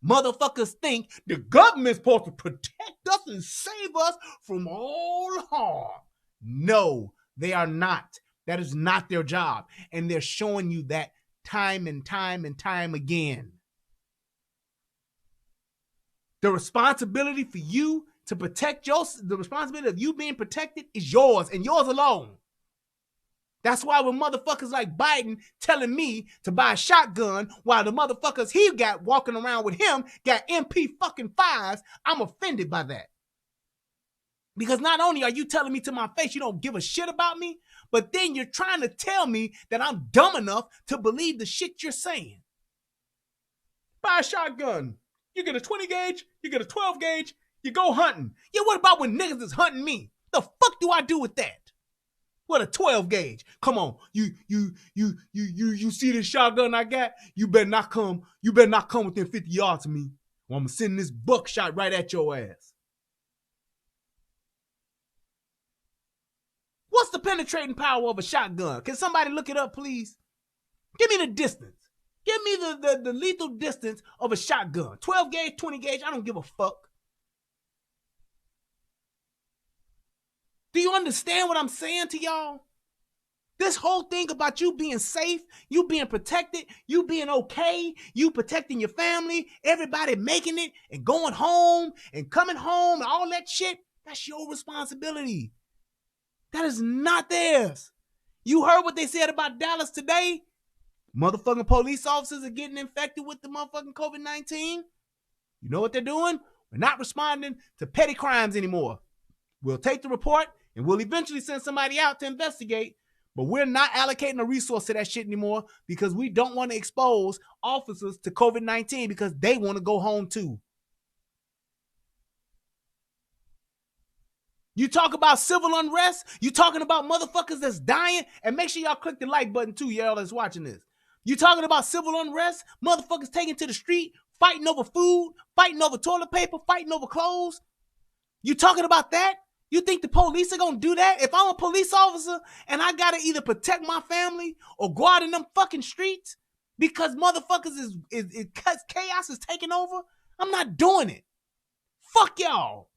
Motherfuckers think the government's supposed to protect us and save us from all harm. No, they are not. That is not their job. And they're showing you that time and time and time again. The responsibility for you to protect the responsibility of you being protected is yours and yours alone. That's why when motherfuckers like Biden telling me to buy a shotgun while the motherfuckers he got walking around with him got MP fucking 5s, I'm offended by that. Because not only are you telling me to my face you don't give a shit about me, but then you're trying to tell me that I'm dumb enough to believe the shit you're saying. Buy a shotgun. You get a 20 gauge, you get a 12 gauge, you go hunting. Yeah, what about when niggas is hunting me? The fuck do I do with that? What a 12 gauge. Come on. You see this shotgun I got? You better not come within 50 yards of me. Or I'm gonna send this buckshot right at your ass. What's the penetrating power of a shotgun? Can somebody look it up, please? Give me the distance. Give me the lethal distance of a shotgun. 12 gauge, 20 gauge, I don't give a fuck. Do you understand what I'm saying to y'all? This whole thing about you being safe, you being protected, you being okay, you protecting your family, everybody making it and going home and coming home and all that shit, that's your responsibility. That is not theirs. You heard what they said about Dallas today? Motherfucking police officers are getting infected with the motherfucking COVID-19. You know what they're doing? We're not responding to petty crimes anymore. We'll take the report and we'll eventually send somebody out to investigate, but we're not allocating a resource to that shit anymore because we don't want to expose officers to COVID-19 because they want to go home too. You talk about civil unrest, you talking about motherfuckers that's dying, and make sure y'all click the like button too, y'all that's watching this. You talking about civil unrest, motherfuckers taking to the street, fighting over food, fighting over toilet paper, fighting over clothes. You talking about that? You think the police are gonna do that? If I'm a police officer and I gotta either protect my family or go out in them fucking streets because motherfuckers is chaos is taking over, I'm not doing it. Fuck y'all.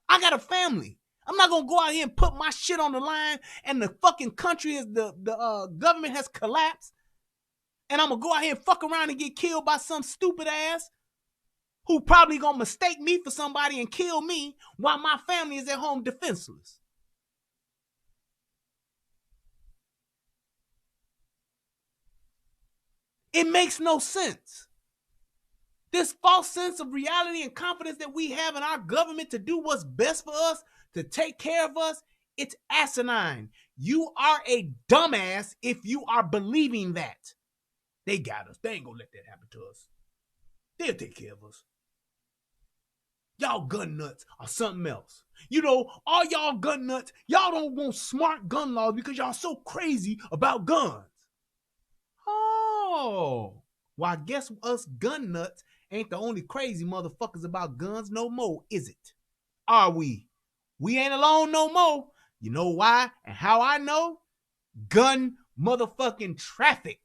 I got a family. I'm not gonna go out here and put my shit on the line and the fucking country is the government has collapsed. And I'm gonna go out here and fuck around and get killed by some stupid ass who probably gonna mistake me for somebody and kill me while my family is at home defenseless. It makes no sense. This false sense of reality and confidence that we have in our government to do what's best for us, to take care of us, it's asinine. You are a dumbass if you are believing that. They got us. They ain't gonna let that happen to us. They'll take care of us. Y'all gun nuts are something else. You know, all y'all gun nuts, y'all don't want smart gun laws because y'all so crazy about guns. Oh, well, I guess us gun nuts ain't the only crazy motherfuckers about guns no more, is it? Are we? We ain't alone no more. You know why and how I know? Gun motherfucking traffic.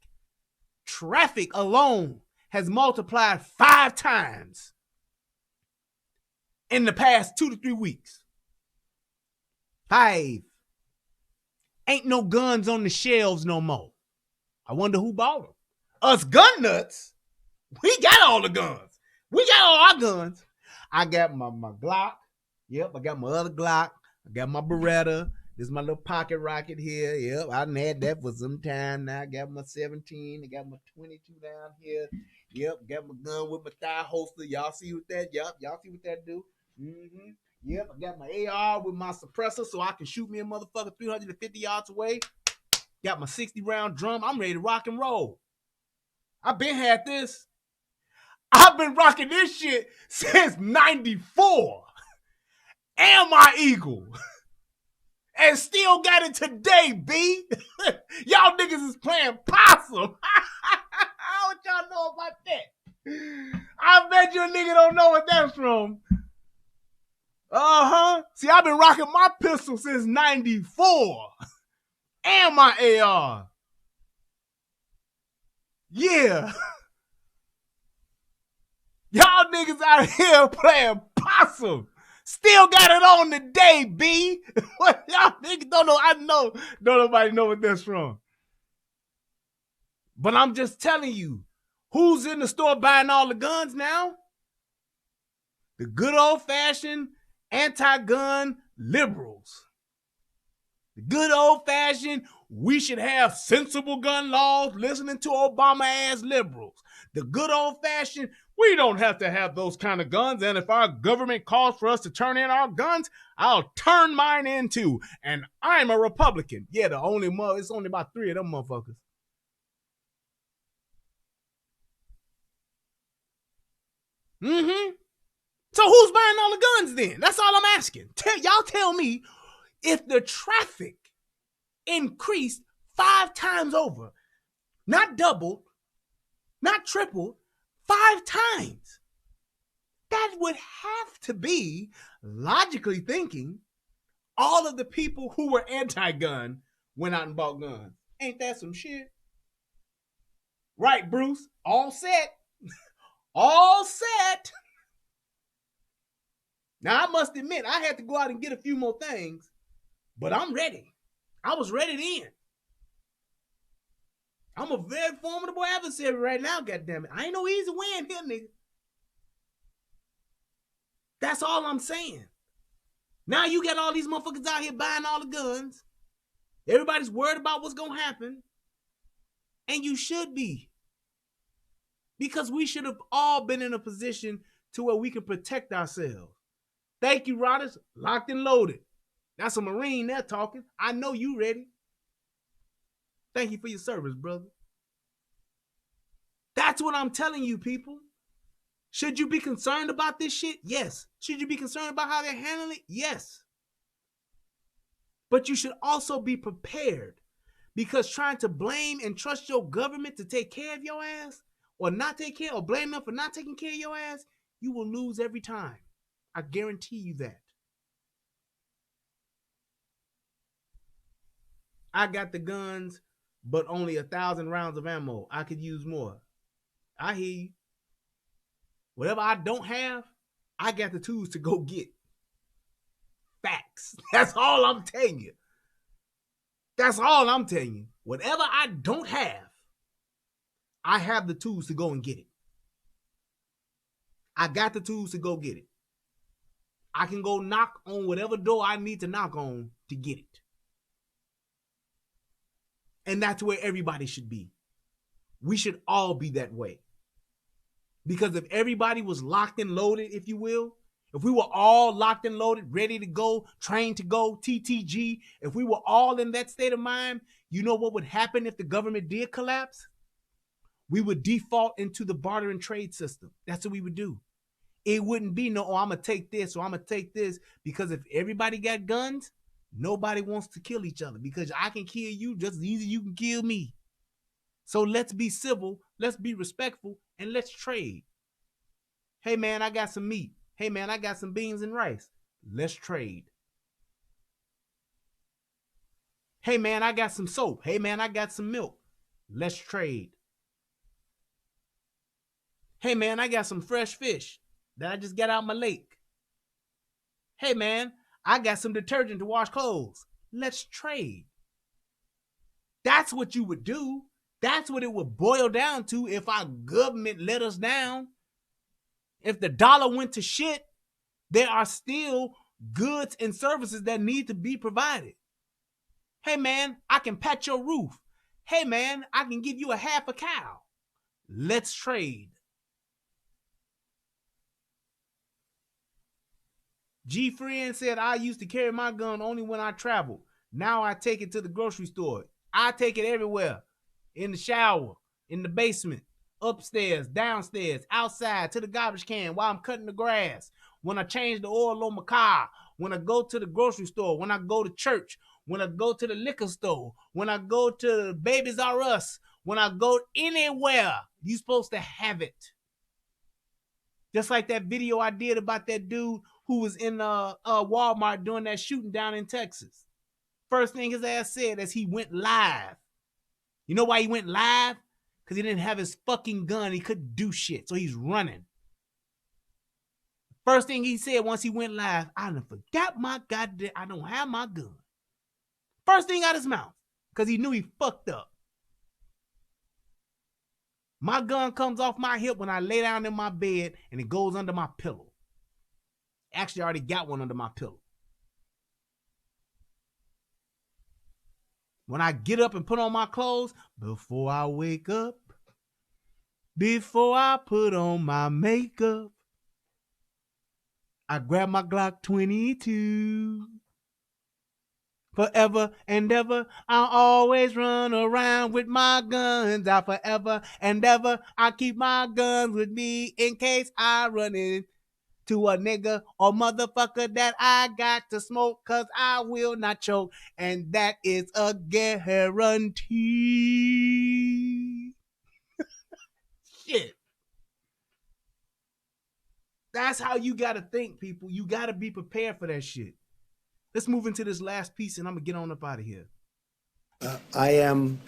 Traffic alone has multiplied 5 times in the past 2 to 3 weeks. 5. Ain't no guns on the shelves no more. I wonder who bought them. Us gun nuts, we got all the guns. We got all our guns. I got my Glock. Yep, I got my other Glock. I got my Beretta. This is my little pocket rocket here. Yep, I done had that for some time now. I got my 17. I got my 22 down here. Yep, got my gun with my thigh holster. Y'all see what that? Yep, y'all see what that do? Mm-hmm. Yep, I got my AR with my suppressor so I can shoot me a motherfucker 350 yards away. Got my 60-round drum. I'm ready to rock and roll. I've been had this. I've been rocking this shit since 94. And my Eagle. And still got it today, B. Y'all niggas is playing possum. What y'all know about that? I bet you a nigga don't know what that's from. See, I've been rocking my pistol since 94. And my AR. Yeah. Y'all niggas out here playing possum. Still got it on today, B. What y'all niggas don't know? I know. Don't nobody know what that's from. But I'm just telling you, who's in the store buying all the guns now? The good old-fashioned anti-gun liberals. The good old-fashioned, we should have sensible gun laws, listening to Obama-ass liberals. The good old-fashioned, we don't have to have those kind of guns, and if our government calls for us to turn in our guns, I'll turn mine in too. And I'm a Republican. Yeah, it's only about 3 of them motherfuckers. So who's buying all the guns then? That's all I'm asking. Y'all tell me, if the traffic increased 5 times over, not doubled, not tripled, 5 times, that would have to be, logically thinking, all of the people who were anti-gun went out and bought guns. Ain't that some shit? Right, Bruce? All set. All set. Now, I must admit, I had to go out and get a few more things, but I'm ready. I was ready then. I'm a very formidable adversary right now, goddammit. I ain't no easy win here, nigga. That's all I'm saying. Now you got all these motherfuckers out here buying all the guns. Everybody's worried about what's going to happen. And you should be. Because we should have all been in a position to where we can protect ourselves. Thank you, Rodders. Locked and loaded. That's a Marine there talking. I know you ready. Thank you for your service, brother. That's what I'm telling you, people. Should you be concerned about this shit? Yes. Should you be concerned about how they're handling it? Yes. But you should also be prepared, because trying to blame and trust your government to take care of your ass, or not take care, or blame them for not taking care of your ass, you will lose every time. I guarantee you that. I got the guns, but only 1,000 rounds of ammo. I could use more. I hear you. Whatever I don't have, I got the tools to go get. Facts. That's all I'm telling you. That's all I'm telling you. Whatever I don't have, I have the tools to go and get it. I got the tools to go get it. I can go knock on whatever door I need to knock on to get it. And that's where everybody should be. We should all be that way. Because if everybody was locked and loaded, if you will, if we were all locked and loaded, ready to go, trained to go, TTG, if we were all in that state of mind, you know what would happen if the government did collapse? We would default into the barter and trade system. That's what we would do. It wouldn't be no, oh, I'm going to take this or I'm going to take this, because if everybody got guns, nobody wants to kill each other, because I can kill you just as easy as you can kill me. So let's be civil, let's be respectful, and let's trade. Hey, man, I got some meat. Hey, man, I got some beans and rice. Let's trade. Hey, man, I got some soap. Hey, man, I got some milk. Let's trade. Hey, man, I got some fresh fish that I just got out my lake. Hey, man, I got some detergent to wash clothes. Let's trade. That's what you would do. That's what it would boil down to if our government let us down. If the dollar went to shit, there are still goods and services that need to be provided. Hey, man, I can patch your roof. Hey, man, I can give you a half a cow. Let's trade. G Friend said, I used to carry my gun only when I travel. Now I take it to the grocery store. I take it everywhere. In the shower, in the basement, upstairs, downstairs, outside, to the garbage can while I'm cutting the grass, when I change the oil on my car, when I go to the grocery store, when I go to church, when I go to the liquor store, when I go to Babies R Us, when I go anywhere, you're supposed to have it. Just like that video I did about that dude who was in Walmart doing that shooting down in Texas. First thing his ass said as he went live. You know why he went live? Because he didn't have his fucking gun. He couldn't do shit. So he's running. First thing he said once he went live, I done forgot my goddamn, I don't have my gun. First thing out his mouth. Because he knew he fucked up. My gun comes off my hip when I lay down in my bed and it goes under my pillow. Actually, I already got one under my pillow. When I get up and put on my clothes, before I wake up, before I put on my makeup, I grab my Glock 22. Forever and ever, I'll always run around with my guns. I forever and ever, I keep my guns with me in case I run into a nigga or motherfucker that I got to smoke, cause I will not choke, and that is a guarantee. Shit. That's how you gotta think, people. You gotta be prepared for that shit. Let's move into this last piece and I'm gonna get on up out of here. I am.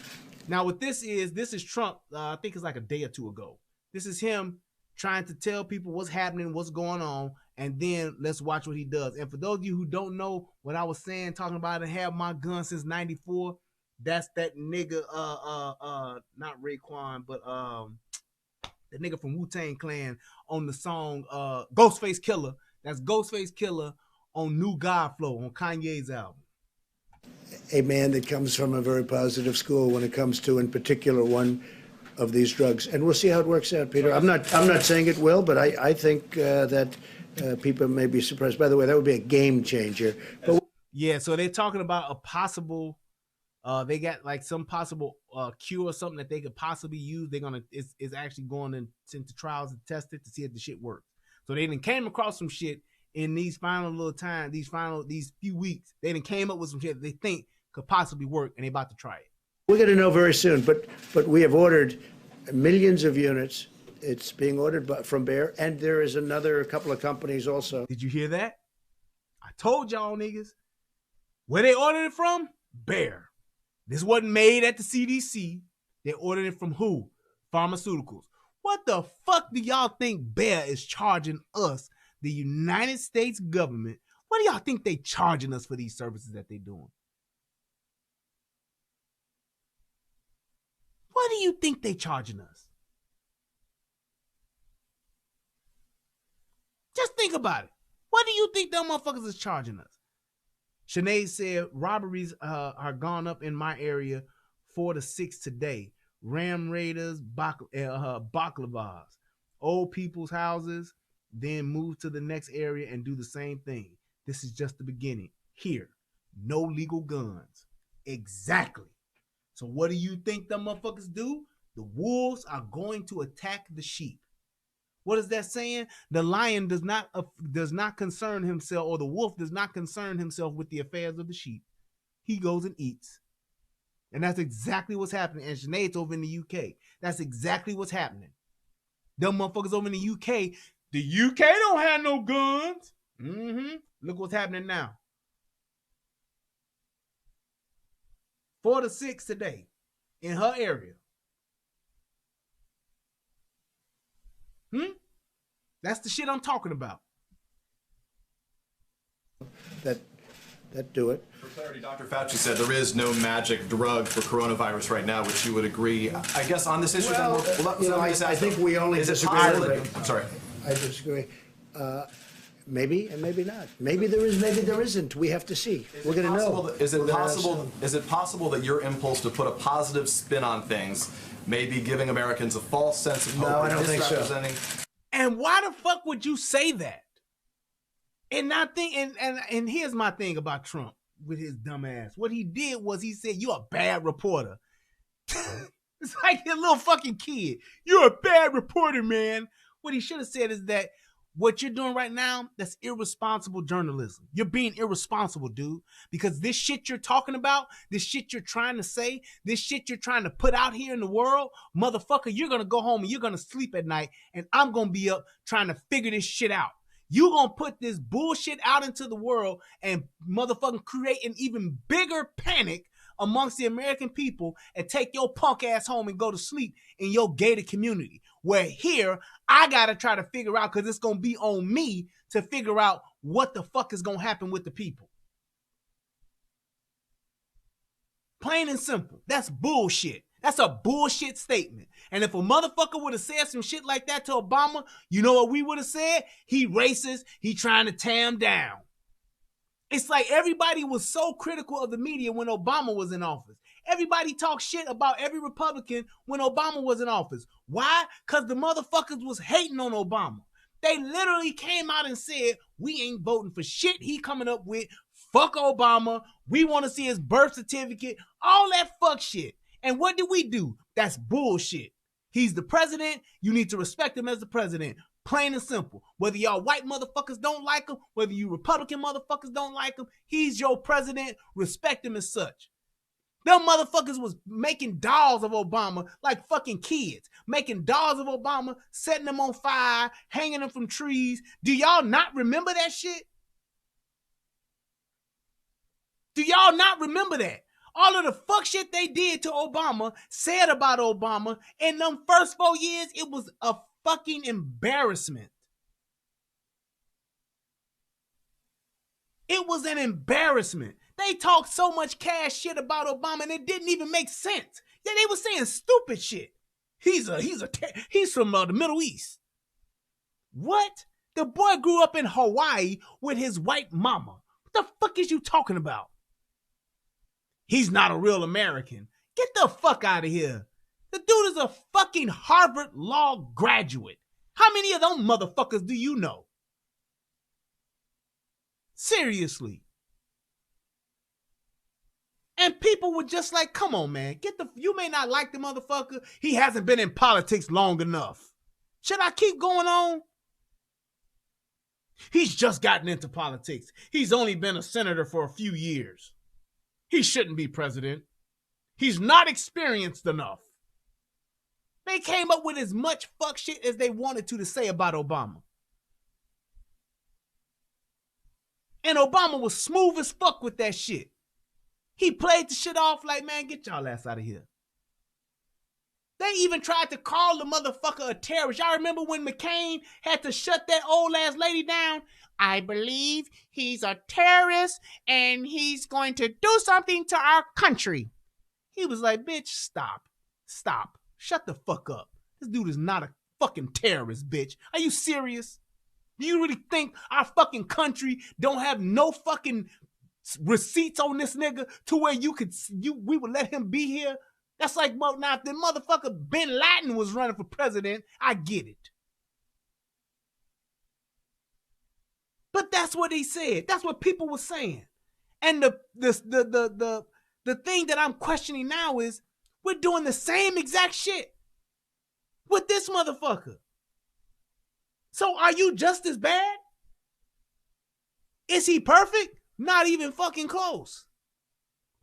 Now what this is Trump, I think it's like a day or two ago. This is him trying to tell people what's happening, what's going on, and then let's watch what he does. And for those of you who don't know what I was saying, talking about I have my gun since 94, That's that nigga, not Raekwon, but the nigga from Wu-Tang Clan on the song Ghostface Killah. That's Ghostface Killah on New God Flow on Kanye's album. A man that comes from a very positive school when it comes to, in particular, one of these drugs. And we'll see how it works out, Peter. I'm not saying it will, but I think that people may be surprised. By the way, that would be a game changer. But yeah, so they're talking about a possible, they got like some possible cure or something that they could possibly use. They're gonna, it's actually going into trials and test it to see if the shit works. So they done came across some shit in these final little time, these few weeks. They done came up with some shit that they think could possibly work, and they about to try it. we're going to know very soon. But we have ordered millions of units. It's being ordered from Bayer, and there is a couple of companies also. Did you hear that? I told y'all niggas. Where they ordered it from? Bayer. This wasn't made at the CDC. They ordered it from who? Pharmaceuticals. What the fuck do y'all think Bayer is charging us, the United States government? What do y'all think they charging us for these services that they doing? What do you think they charging us? Just think about it. What do you think them motherfuckers is charging us? Sinead said robberies are gone up in my area 4 to 6 today. Ram Raiders, baklavas, old people's houses, then move to the next area and do the same thing. This is just the beginning. Here, no legal guns. Exactly. So what do you think them motherfuckers do? The wolves are going to attack the sheep. What is that saying? The lion does not concern himself, or the wolf does not concern himself with the affairs of the sheep. He goes and eats. And that's exactly what's happening. And Sinead's over in the UK. That's exactly what's happening. Them motherfuckers over in the UK. The UK don't have no guns. Look what's happening now. 4 to 6 today in her area. That's the shit I'm talking about. That do it. For clarity, Dr. Fauci said there is no magic drug for coronavirus right now, which you would agree. I guess on this issue, I think we only disagree. I'm sorry. I disagree. Maybe and maybe not. Maybe there is, maybe there isn't. We have to see. We're going to know. Is it possible that your impulse to put a positive spin on things may be giving Americans a false sense of hope? No, I don't think so. And why the fuck would you say that? And not think, and here's my thing about Trump with his dumb ass. What he did was he said, "You're a bad reporter." It's like a little fucking kid. You're a bad reporter, man. What he should have said is that what you're doing right now, that's irresponsible journalism. You're being irresponsible, dude. Because this shit you're talking about, this shit you're trying to say, this shit you're trying to put out here in the world, motherfucker, you're going to go home and you're going to sleep at night, and I'm going to be up trying to figure this shit out. You're going to put this bullshit out into the world and motherfucking create an even bigger panic amongst the American people and take your punk ass home and go to sleep in your gated community. Where here, I got to try to figure out, because it's going to be on me to figure out what the fuck is going to happen with the people. Plain and simple. That's bullshit. That's a bullshit statement. And if a motherfucker would have said some shit like that to Obama, you know what we would have said? He racist. He trying to tear him down. It's like everybody was so critical of the media when Obama was in office. Everybody talked shit about every Republican when Obama was in office. Why? Because the motherfuckers was hating on Obama. They literally came out and said, we ain't voting for shit he coming up with. Fuck Obama. We want to see his birth certificate. All that fuck shit. And what did we do? That's bullshit. He's the president. You need to respect him as the president. Plain and simple. Whether y'all white motherfuckers don't like him, whether you Republican motherfuckers don't like him, he's your president. Respect him as such. Them motherfuckers was making dolls of Obama like fucking kids. Making dolls of Obama, setting them on fire, hanging them from trees. Do y'all not remember that shit? Do y'all not remember that? All of the fuck shit they did to Obama, said about Obama, in them first 4 years, it was a fucking embarrassment. It was an embarrassment. They talked so much cash shit about Obama and it didn't even make sense. Yeah, they were saying stupid shit. He's from the Middle East. What? The boy grew up in Hawaii with his white mama. What the fuck is you talking about? He's not a real American. Get the fuck out of here. The dude is a fucking Harvard Law graduate. How many of them motherfuckers do you know? Seriously. And people were just like, come on, man. You may not like the motherfucker. He hasn't been in politics long enough. Should I keep going on? He's just gotten into politics. He's only been a senator for a few years. He shouldn't be president. He's not experienced enough. They came up with as much fuck shit as they wanted to say about Obama. And Obama was smooth as fuck with that shit. He played the shit off like, man, get y'all ass out of here. They even tried to call the motherfucker a terrorist. Y'all remember when McCain had to shut that old ass lady down? I believe he's a terrorist and he's going to do something to our country. He was like, bitch, stop. Stop. Shut the fuck up. This dude is not a fucking terrorist, bitch. Are you serious? Do you really think our fucking country don't have no fucking receipts on this nigga to where we would let him be here? That's like, now if the motherfucker Bin Laden was running for president, I get it. But that's what he said. That's what people were saying. And the thing that I'm questioning now is we're doing the same exact shit with this motherfucker. So are you just as bad? Is he perfect? Not even fucking close.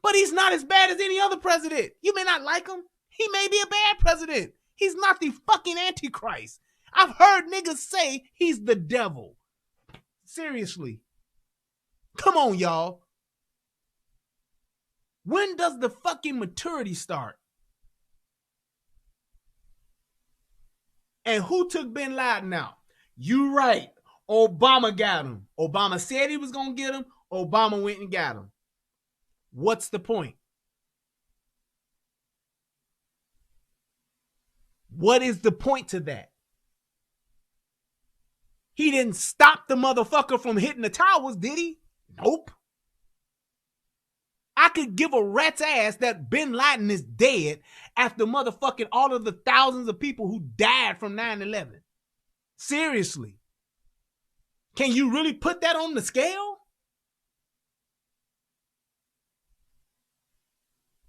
But he's not as bad as any other president. You may not like him. He may be a bad president. He's not the fucking Antichrist. I've heard niggas say he's the devil. Seriously. Come on, y'all. When does the fucking maturity start? And who took Bin Laden out? You right. Obama got him. Obama said he was going to get him. Obama went and got him. What's the point? What is the point to that? He didn't stop the motherfucker from hitting the towers, did he? Nope. I could give a rat's ass that Bin Laden is dead after motherfucking all of the thousands of people who died from 9/11. Seriously. Can you really put that on the scale?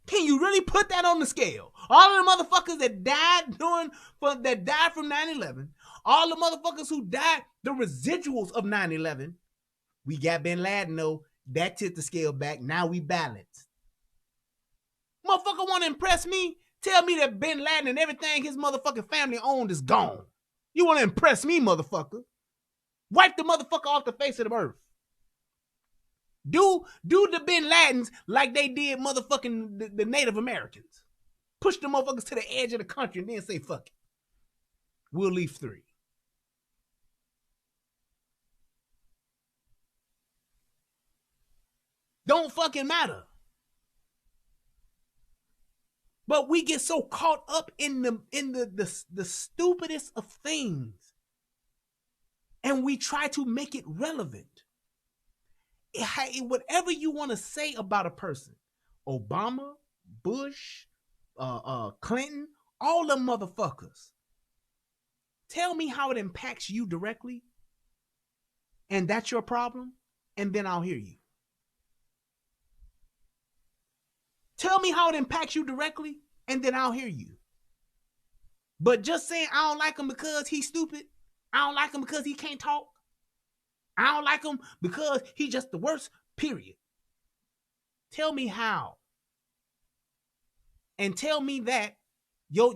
Can you really put that on the scale? All of the motherfuckers that died from 9/11, all the motherfuckers who died, the residuals of 9/11, we got Bin Laden, though. That tipped the scale back. Now we balance. Motherfucker want to impress me? Tell me that Bin Laden and everything his motherfucking family owned is gone. You want to impress me, motherfucker? Wipe the motherfucker off the face of the earth. Do the Bin Ladens like they did motherfucking the Native Americans. Push the motherfuckers to the edge of the country and then say, fuck it. We'll leave 3. Don't fucking matter. But we get so caught up in the stupidest of things. And we try to make it relevant. Whatever you want to say about a person, Obama, Bush, Clinton, all them motherfuckers. Tell me how it impacts you directly. And that's your problem. And then I'll hear you. Tell me how it impacts you directly, and then I'll hear you. But just saying I don't like him because he's stupid, I don't like him because he can't talk, I don't like him because he's just the worst, period. Tell me how. And tell me that your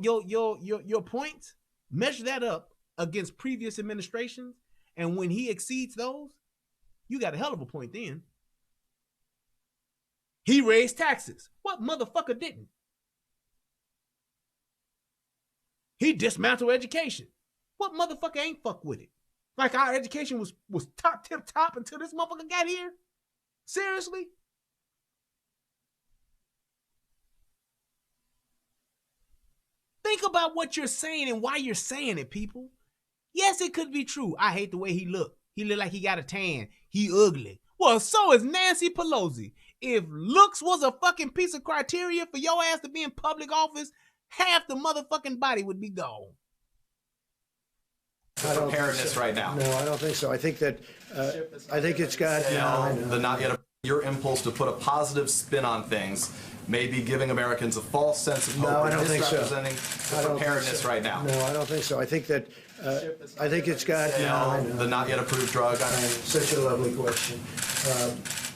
points, measure that up against previous administrations, and when he exceeds those, you got a hell of a point then. He raised taxes. What motherfucker didn't? He dismantled education. What motherfucker ain't fuck with it? Like our education was top tip top until this motherfucker got here? Seriously? Think about what you're saying and why you're saying it, people. Yes, it could be true. I hate the way he looked. He looked like he got a tan. He ugly. Well, so is Nancy Pelosi. If looks was a fucking piece of criteria for your ass to be in public office, half the motherfucking body would be gone. Preparedness right now. No, I don't think so. I think that, I think it's got... The not yet. Your impulse to put a positive spin on things may be giving Americans a false sense of hope. No, I don't think so. Misrepresenting the preparedness right now. No, I don't think so. I think that, I think it's got... The not yet approved drug. Such a lovely question.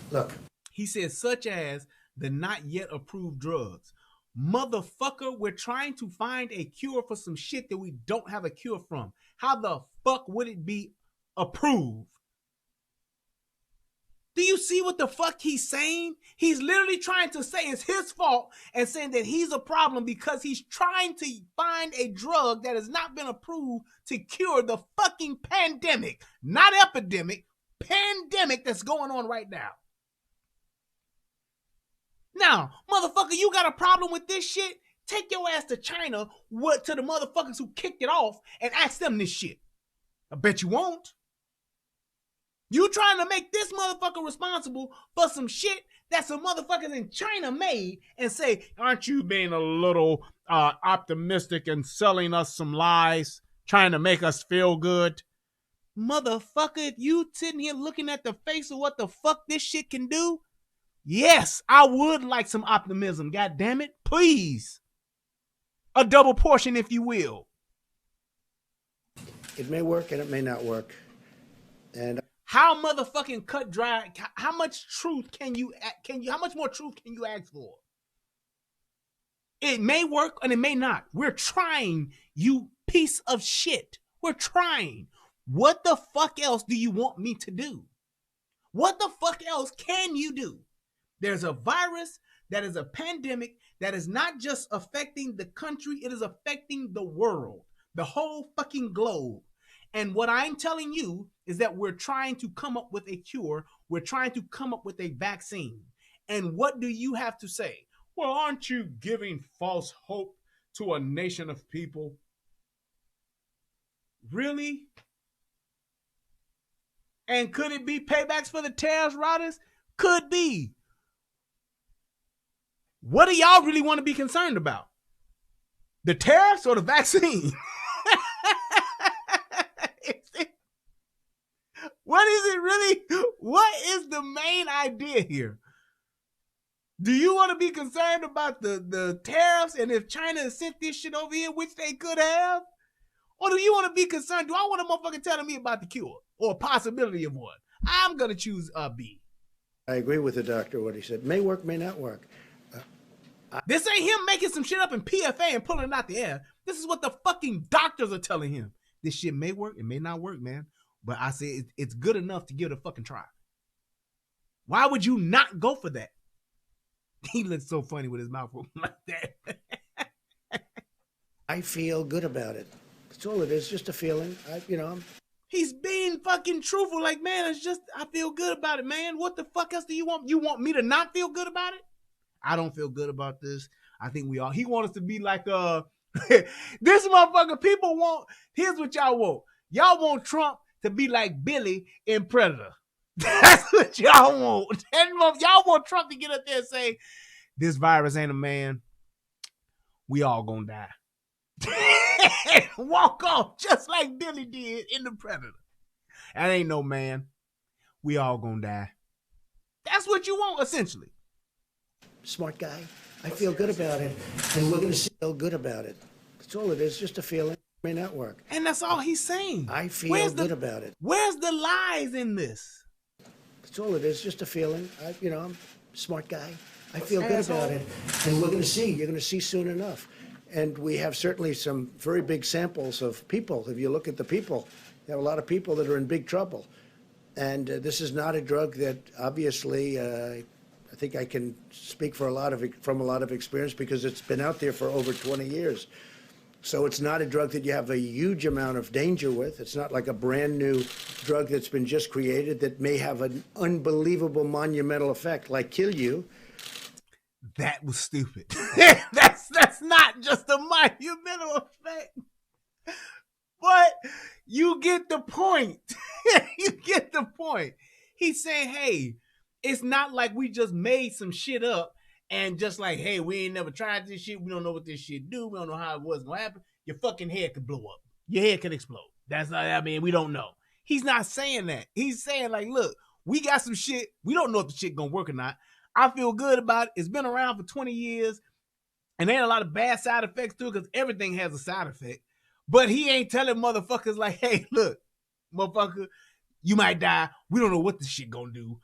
Look. He says, such as the not yet approved drugs. Motherfucker, we're trying to find a cure for some shit that we don't have a cure from. How the fuck would it be approved? Do you see what the fuck he's saying? He's literally trying to say it's his fault and saying that he's a problem because he's trying to find a drug that has not been approved to cure the fucking pandemic. Not epidemic, pandemic that's going on right now. Now, motherfucker, you got a problem with this shit? Take your ass to China, to the motherfuckers who kicked it off, and ask them this shit. I bet you won't. You trying to make this motherfucker responsible for some shit that some motherfuckers in China made and say, aren't you being a little optimistic and selling us some lies, trying to make us feel good? Motherfucker, if you sitting here looking at the face of what the fuck this shit can do, yes, I would like some optimism, god damn it. Please. A double portion, if you will. It may work and it may not work. And how motherfucking cut dry, how much truth can you how much more truth can you ask for? It may work and it may not. We're trying, you piece of shit. We're trying. What the fuck else do you want me to do? What the fuck else can you do? There's a virus that is a pandemic that is not just affecting the country, it is affecting the world, the whole fucking globe. And what I'm telling you is that we're trying to come up with a cure. We're trying to come up with a vaccine. And what do you have to say? Well, aren't you giving false hope to a nation of people? Really? And could it be paybacks for the terrorist riders? Could be. What do y'all really want to be concerned about? The tariffs or the vaccine? What is it really? What is the main idea here? Do you want to be concerned about the tariffs and if China has sent this shit over here, which they could have? Or do you want to be concerned? Do I want a motherfucker telling me about the cure or a possibility of one? I'm going to choose B. I agree with the doctor, what he said. May work, may not work. This ain't him making some shit up in PFA and pulling it out the air. This is what the fucking doctors are telling him. This shit may work, it may not work, man. But I say it's good enough to give it a fucking try. Why would you not go for that? He looks so funny with his mouth open like that. I feel good about it. That's all it is, just a feeling. He's being fucking truthful. Like, man, it's just, I feel good about it, man. What the fuck else do you want? You want me to not feel good about it? I don't feel good about this. I think he wants us to be like, this motherfucker, people want, here's what y'all want. Y'all want Trump to be like Billy in Predator. That's what y'all want. Y'all want Trump to get up there and say, this virus ain't a man. We all gonna die. Walk off just like Billy did in the Predator. That ain't no man. We all gonna die. That's what you want, essentially. Smart guy. I feel good about it. And we're gonna feel good about it. That's all it is, just a feeling. May not work. And that's all he's saying. I feel good about it. Where's the lies in this? That's all it is, just a feeling. I'm a smart guy. I feel good about it. And we're going to see. You're going to see soon enough. And we have certainly some very big samples of people. If you look at the people, you have a lot of people that are in big trouble. And this is not a drug that obviously, I think I can speak from a lot of experience because it's been out there for over 20 years. So it's not a drug that you have a huge amount of danger with. It's not like a brand new drug that's been just created that may have an unbelievable monumental effect, like kill you. That was stupid. That's That's not just a monumental effect. But you get the point. You get the point. He's saying, hey, it's not like we just made some shit up and just like, hey, we ain't never tried this shit. We don't know what this shit do. We don't know how it was gonna happen. Your fucking head could blow up. Your head could explode. That's not, I mean, we don't know. He's not saying that. He's saying like, look, we got some shit. We don't know if the shit gonna work or not. I feel good about it. It's been around for 20 years. And there ain't a lot of bad side effects to it because everything has a side effect. But he ain't telling motherfuckers like, hey, look, motherfucker, you might die. We don't know what this shit gonna do.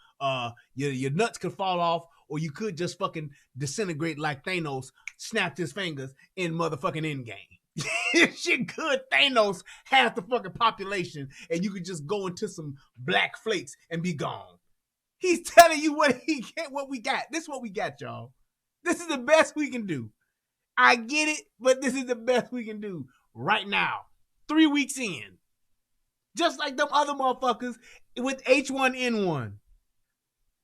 Your nuts could fall off, or you could just fucking disintegrate like Thanos snapped his fingers in motherfucking Endgame. Shit could Thanos half the fucking population, and you could just go into some black flakes and be gone. He's telling you what we got. This is what we got, y'all. This is the best we can do. I get it, but this is the best we can do right now. 3 weeks in. Just like them other motherfuckers with H1N1.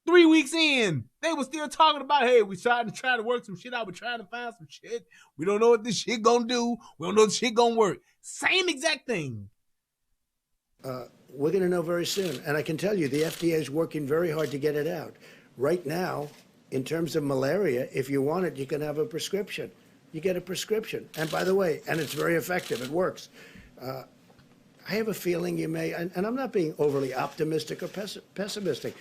3 weeks in, they were still talking about, hey, we trying to work some shit out. We're trying to find some shit. We don't know what this shit gonna do. We don't know if this shit gonna work. Same exact thing. We're going to know very soon. And I can tell you, the FDA is working very hard to get it out. Right now, in terms of malaria, if you want it, you can have a prescription. You get a prescription. And by the way, and it's very effective. It works. I have a feeling you may, and I'm not being overly optimistic or pessimistic.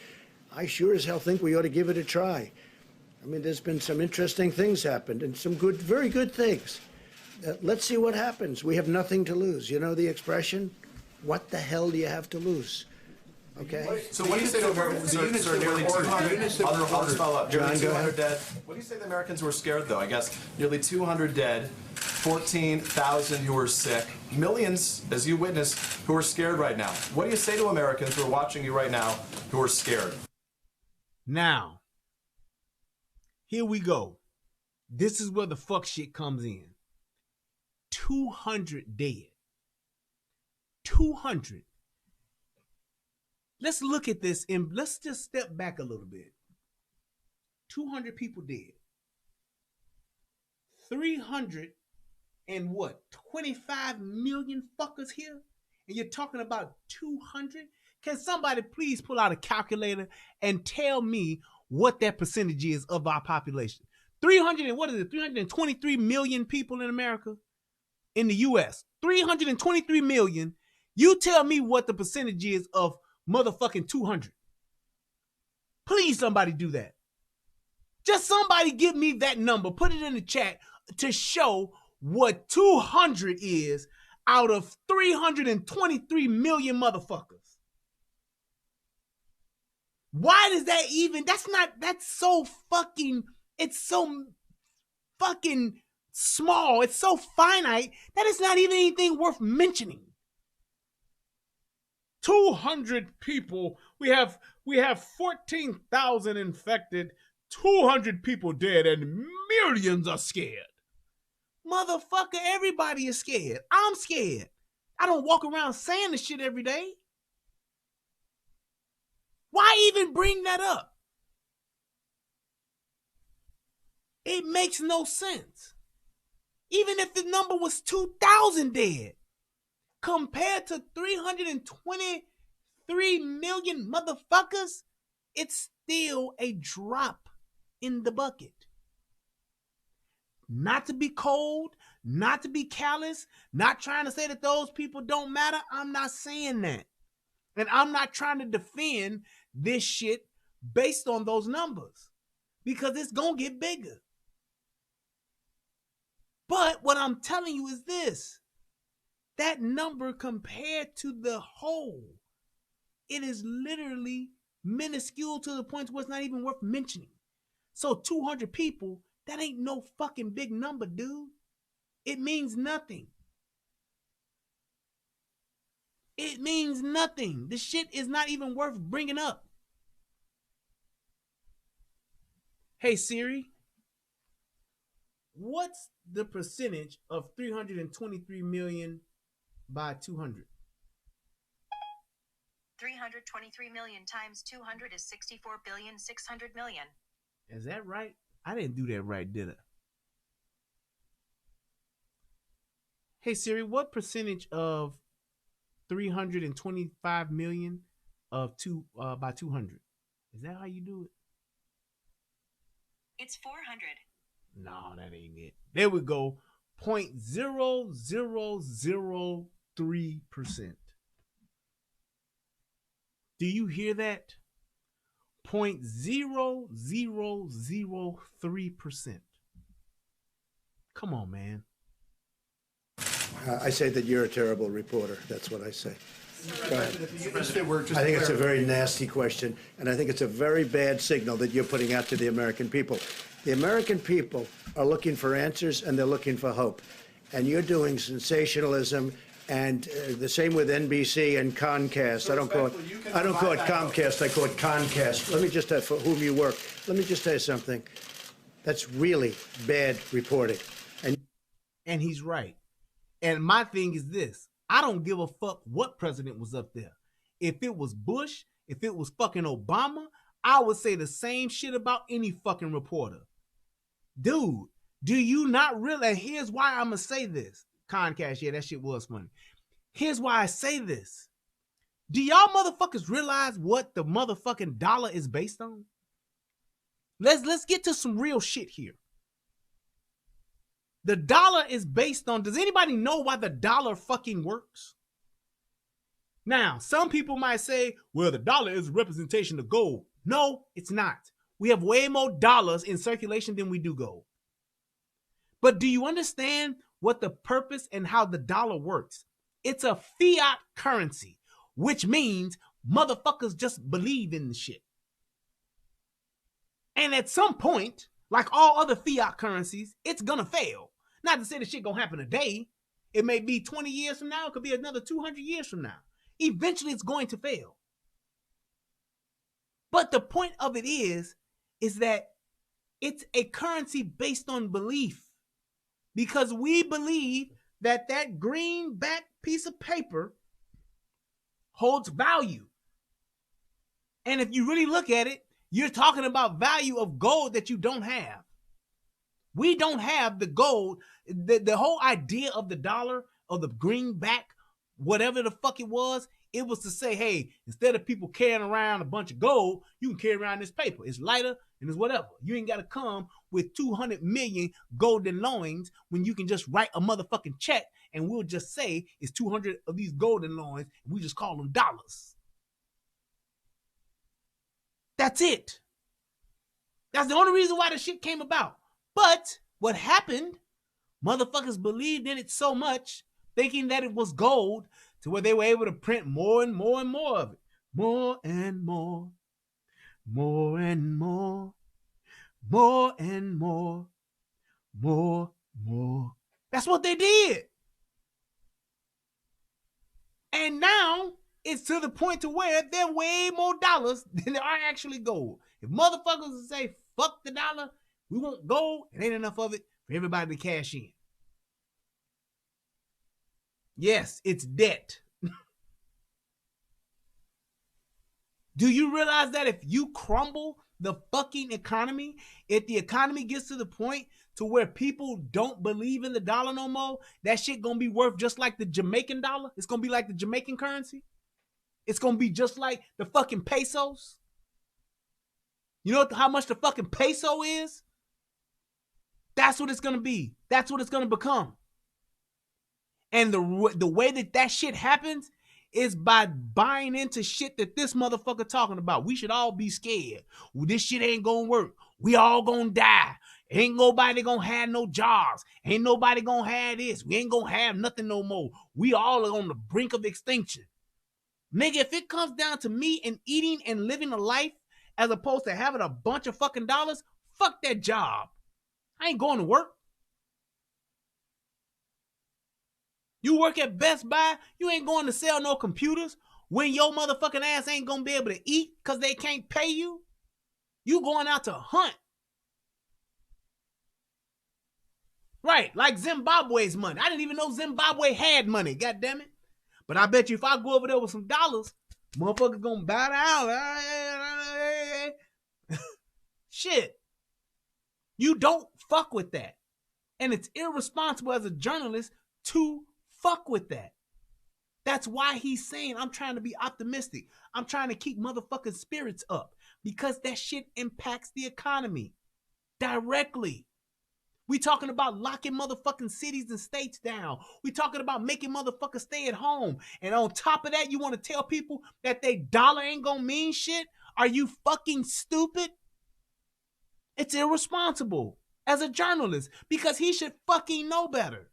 I sure as hell think we ought to give it a try. I mean, there's been some interesting things happened and some good, very good things. Let's see what happens. We have nothing to lose. You know the expression? What the hell do you have to lose? Okay? So what do you say to Americans who are nearly 200? I'll just follow up. Nearly 200 dead. What do you say to the Americans who are scared, though? I guess nearly 200 dead, 14,000 who are sick, millions, as you witnessed, who are scared right now. What do you say to Americans who are watching you right now who are scared? Now, here we go. This is where the fuck shit comes in. 200 dead. 200. Let's look at this and let's just step back a little bit. 200 people dead. 300 and what? 25 million fuckers here? And you're talking about 200? Can somebody please pull out a calculator and tell me what that percentage is of our population? 300 and what is it? 323 million people in America? In the US. 323 million. You tell me what the percentage is of motherfucking 200. Please, somebody do that. Just somebody give me that number. Put it in the chat to show what 200 is out of 323 million motherfuckers. Why does that even, that's so fucking, it's so fucking small. It's so finite that it's not even anything worth mentioning. 200 people. We have 14,000 infected, 200 people dead, and millions are scared. Motherfucker, everybody is scared. I'm scared. I don't walk around saying this shit every day. Why even bring that up? It makes no sense. Even if the number was 2,000 dead, compared to 323 million motherfuckers, it's still a drop in the bucket. Not to be cold, not to be callous, not trying to say that those people don't matter. I'm not saying that. And I'm not trying to defend this shit based on those numbers because it's going to get bigger. But what I'm telling you is this. That number compared to the whole, it is literally minuscule to the point where it's not even worth mentioning. So 200 people, that ain't no fucking big number, dude. It means nothing. It means nothing. This shit is not even worth bringing up. Hey Siri, what's the percentage of 323 million by 200? 323 million times 200 is 64,600,000,000. Is that right? I didn't do that right, did I? Hey Siri, what percentage of 325 million of by 200? Is that how you do it? It's 400. No, that ain't it. There we go. 0.0003%. Do you hear that? 0.0003%. Come on, man. I say that you're a terrible reporter. That's what I say. Go ahead. I think it's a very nasty question, and I think it's a very bad signal that you're putting out to the American people. The American people are looking for answers, and they're looking for hope. And you're doing sensationalism, and the same with NBC and Comcast. I don't call it Comcast. I call it Concast. Let me just for whom you work. Let me just tell you something. That's really bad reporting. And he's right. And my thing is this. I don't give a fuck what president was up there. If it was Bush, if it was fucking Obama, I would say the same shit about any fucking reporter. Dude, do you not realize? Here's why I'm going to say this. Comcast, yeah, that shit was funny. Here's why I say this. Do y'all motherfuckers realize what the motherfucking dollar is based on? Let's get to some real shit here. The dollar is based on, does anybody know why the dollar fucking works? Now, some people might say, well, the dollar is a representation of gold. No, it's not. We have way more dollars in circulation than we do gold. But do you understand what the purpose and how the dollar works? It's a fiat currency, which means motherfuckers just believe in the shit. And at some point, like all other fiat currencies, it's gonna fail. Not to say the shit gonna happen today. It may be 20 years from now. It could be another 200 years from now. Eventually, it's going to fail. But the point of it is that it's a currency based on belief. Because we believe that that greenback piece of paper holds value. And if you really look at it, you're talking about value of gold that you don't have. We don't have the gold. The whole idea of the dollar, of the greenback, whatever the fuck it was to say, hey, instead of people carrying around a bunch of gold, you can carry around this paper. It's lighter and it's whatever. You ain't got to come with 200 million golden loins when you can just write a motherfucking check and we'll just say it's 200 of these golden loins and we just call them dollars. That's it. That's the only reason why the shit came about. But what happened, motherfuckers believed in it so much, thinking that it was gold, to where they were able to print more and more and more of it. More and more, more and more, more and more, more. That's what they did. And now it's to the point to where there are way more dollars than there are actually gold. If motherfuckers say, fuck the dollar, we want gold, it ain't enough of it for everybody to cash in. Yes, it's debt. Do you realize that if you crumble the fucking economy, if the economy gets to the point to where people don't believe in the dollar no more, that shit gonna be worth just like the Jamaican dollar? It's gonna be like the Jamaican currency? It's gonna be just like the fucking pesos? You know how much the fucking peso is? That's what it's gonna be. That's what it's gonna become. And the way that shit happens is by buying into shit that this motherfucker talking about. We should all be scared. Well, this shit ain't gonna work. We all gonna die. Ain't nobody gonna have no jobs. Ain't nobody gonna have this. We ain't gonna have nothing no more. We all are on the brink of extinction. Nigga, if it comes down to me and eating and living a life as opposed to having a bunch of fucking dollars, fuck that job. I ain't going to work. You work at Best Buy, you ain't going to sell no computers when your motherfucking ass ain't gonna be able to eat because they can't pay you. You going out to hunt. Right, like Zimbabwe's money. I didn't even know Zimbabwe had money, goddammit. But I bet you if I go over there with some dollars, motherfuckers gonna bow down. Shit. You don't fuck with that. And it's irresponsible as a journalist to fuck with that. That's why he's saying, I'm trying to be optimistic. I'm trying to keep motherfucking spirits up because that shit impacts the economy directly. We talking about locking motherfucking cities and states down. We talking about making motherfuckers stay at home. And on top of that, you want to tell people that they dollar ain't gonna mean shit? Are you fucking stupid? It's irresponsible as a journalist because he should fucking know better.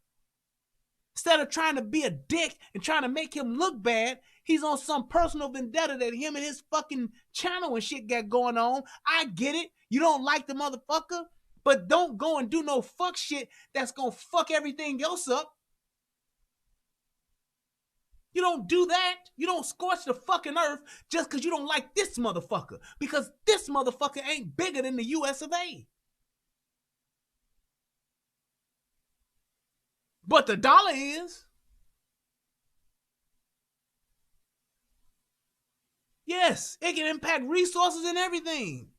Instead of trying to be a dick and trying to make him look bad, he's on some personal vendetta that him and his fucking channel and shit got going on. I get it. You don't like the motherfucker, but don't go and do no fuck shit that's gonna fuck everything else up. You don't do that. You don't scorch the fucking earth just because you don't like this motherfucker. Because this motherfucker ain't bigger than the US of A. But the dollar is. Yes, it can impact resources and everything.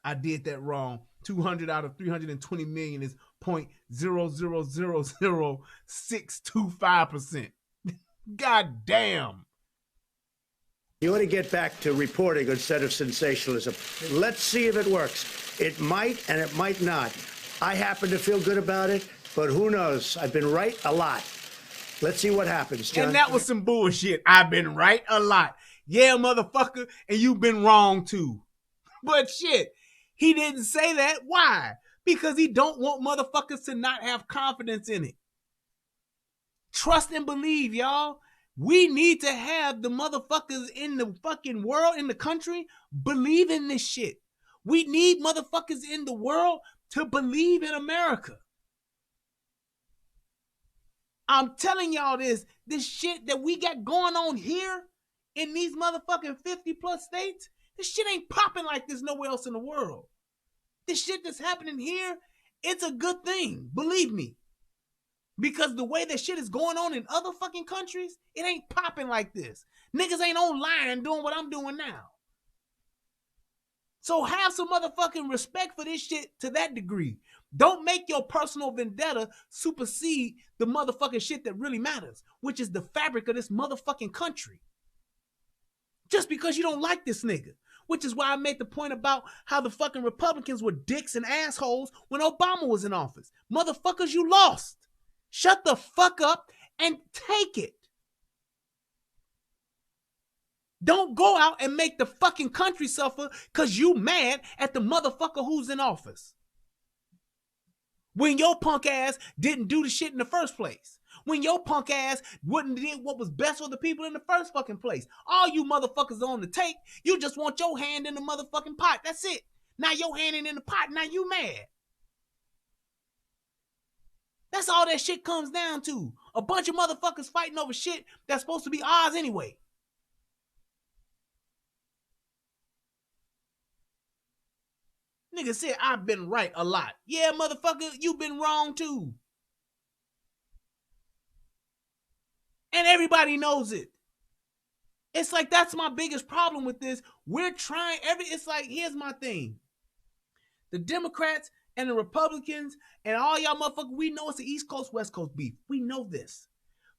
I did that wrong. 200 out of 320 million is 0.0000625%. God damn. You ought to get back to reporting instead of sensationalism. Let's see if it works. It might and it might not. I happen to feel good about it, but who knows? I've been right a lot. Let's see what happens, John. And that was some bullshit. I've been right a lot. Yeah, motherfucker, and you've been wrong too. But shit, he didn't say that. Why? Because he don't want motherfuckers to not have confidence in it. Trust and believe, y'all. We need to have the motherfuckers in the fucking world, in the country, believe in this shit. We need motherfuckers in the world to believe in America. I'm telling y'all this shit that we got going on here in these motherfucking 50 plus states, this shit ain't popping like this nowhere else in the world. This shit that's happening here, it's a good thing, believe me. Because the way that shit is going on in other fucking countries, it ain't popping like this. Niggas ain't online doing what I'm doing now. So have some motherfucking respect for this shit to that degree. Don't make your personal vendetta supersede the motherfucking shit that really matters, which is the fabric of this motherfucking country. Just because you don't like this nigga. Which is why I made the point about how the fucking Republicans were dicks and assholes when Obama was in office. Motherfuckers, you lost. Shut the fuck up and take it. Don't go out and make the fucking country suffer because you mad at the motherfucker who's in office. When your punk ass didn't do the shit in the first place. When your punk ass wouldn't did what was best for the people in the first fucking place. All you motherfuckers on the take, you just want your hand in the motherfucking pot. That's it. Now your hand ain't in the pot, now you mad. That's all that shit comes down to. A bunch of motherfuckers fighting over shit that's supposed to be ours anyway. Nigga said, I've been right a lot. Yeah, motherfucker, you've been wrong too. And everybody knows it. It's like, that's my biggest problem with this. We're trying it's like, here's my thing. The Democrats and the Republicans and all y'all motherfuckers, we know it's the East Coast, West Coast beef. We know this.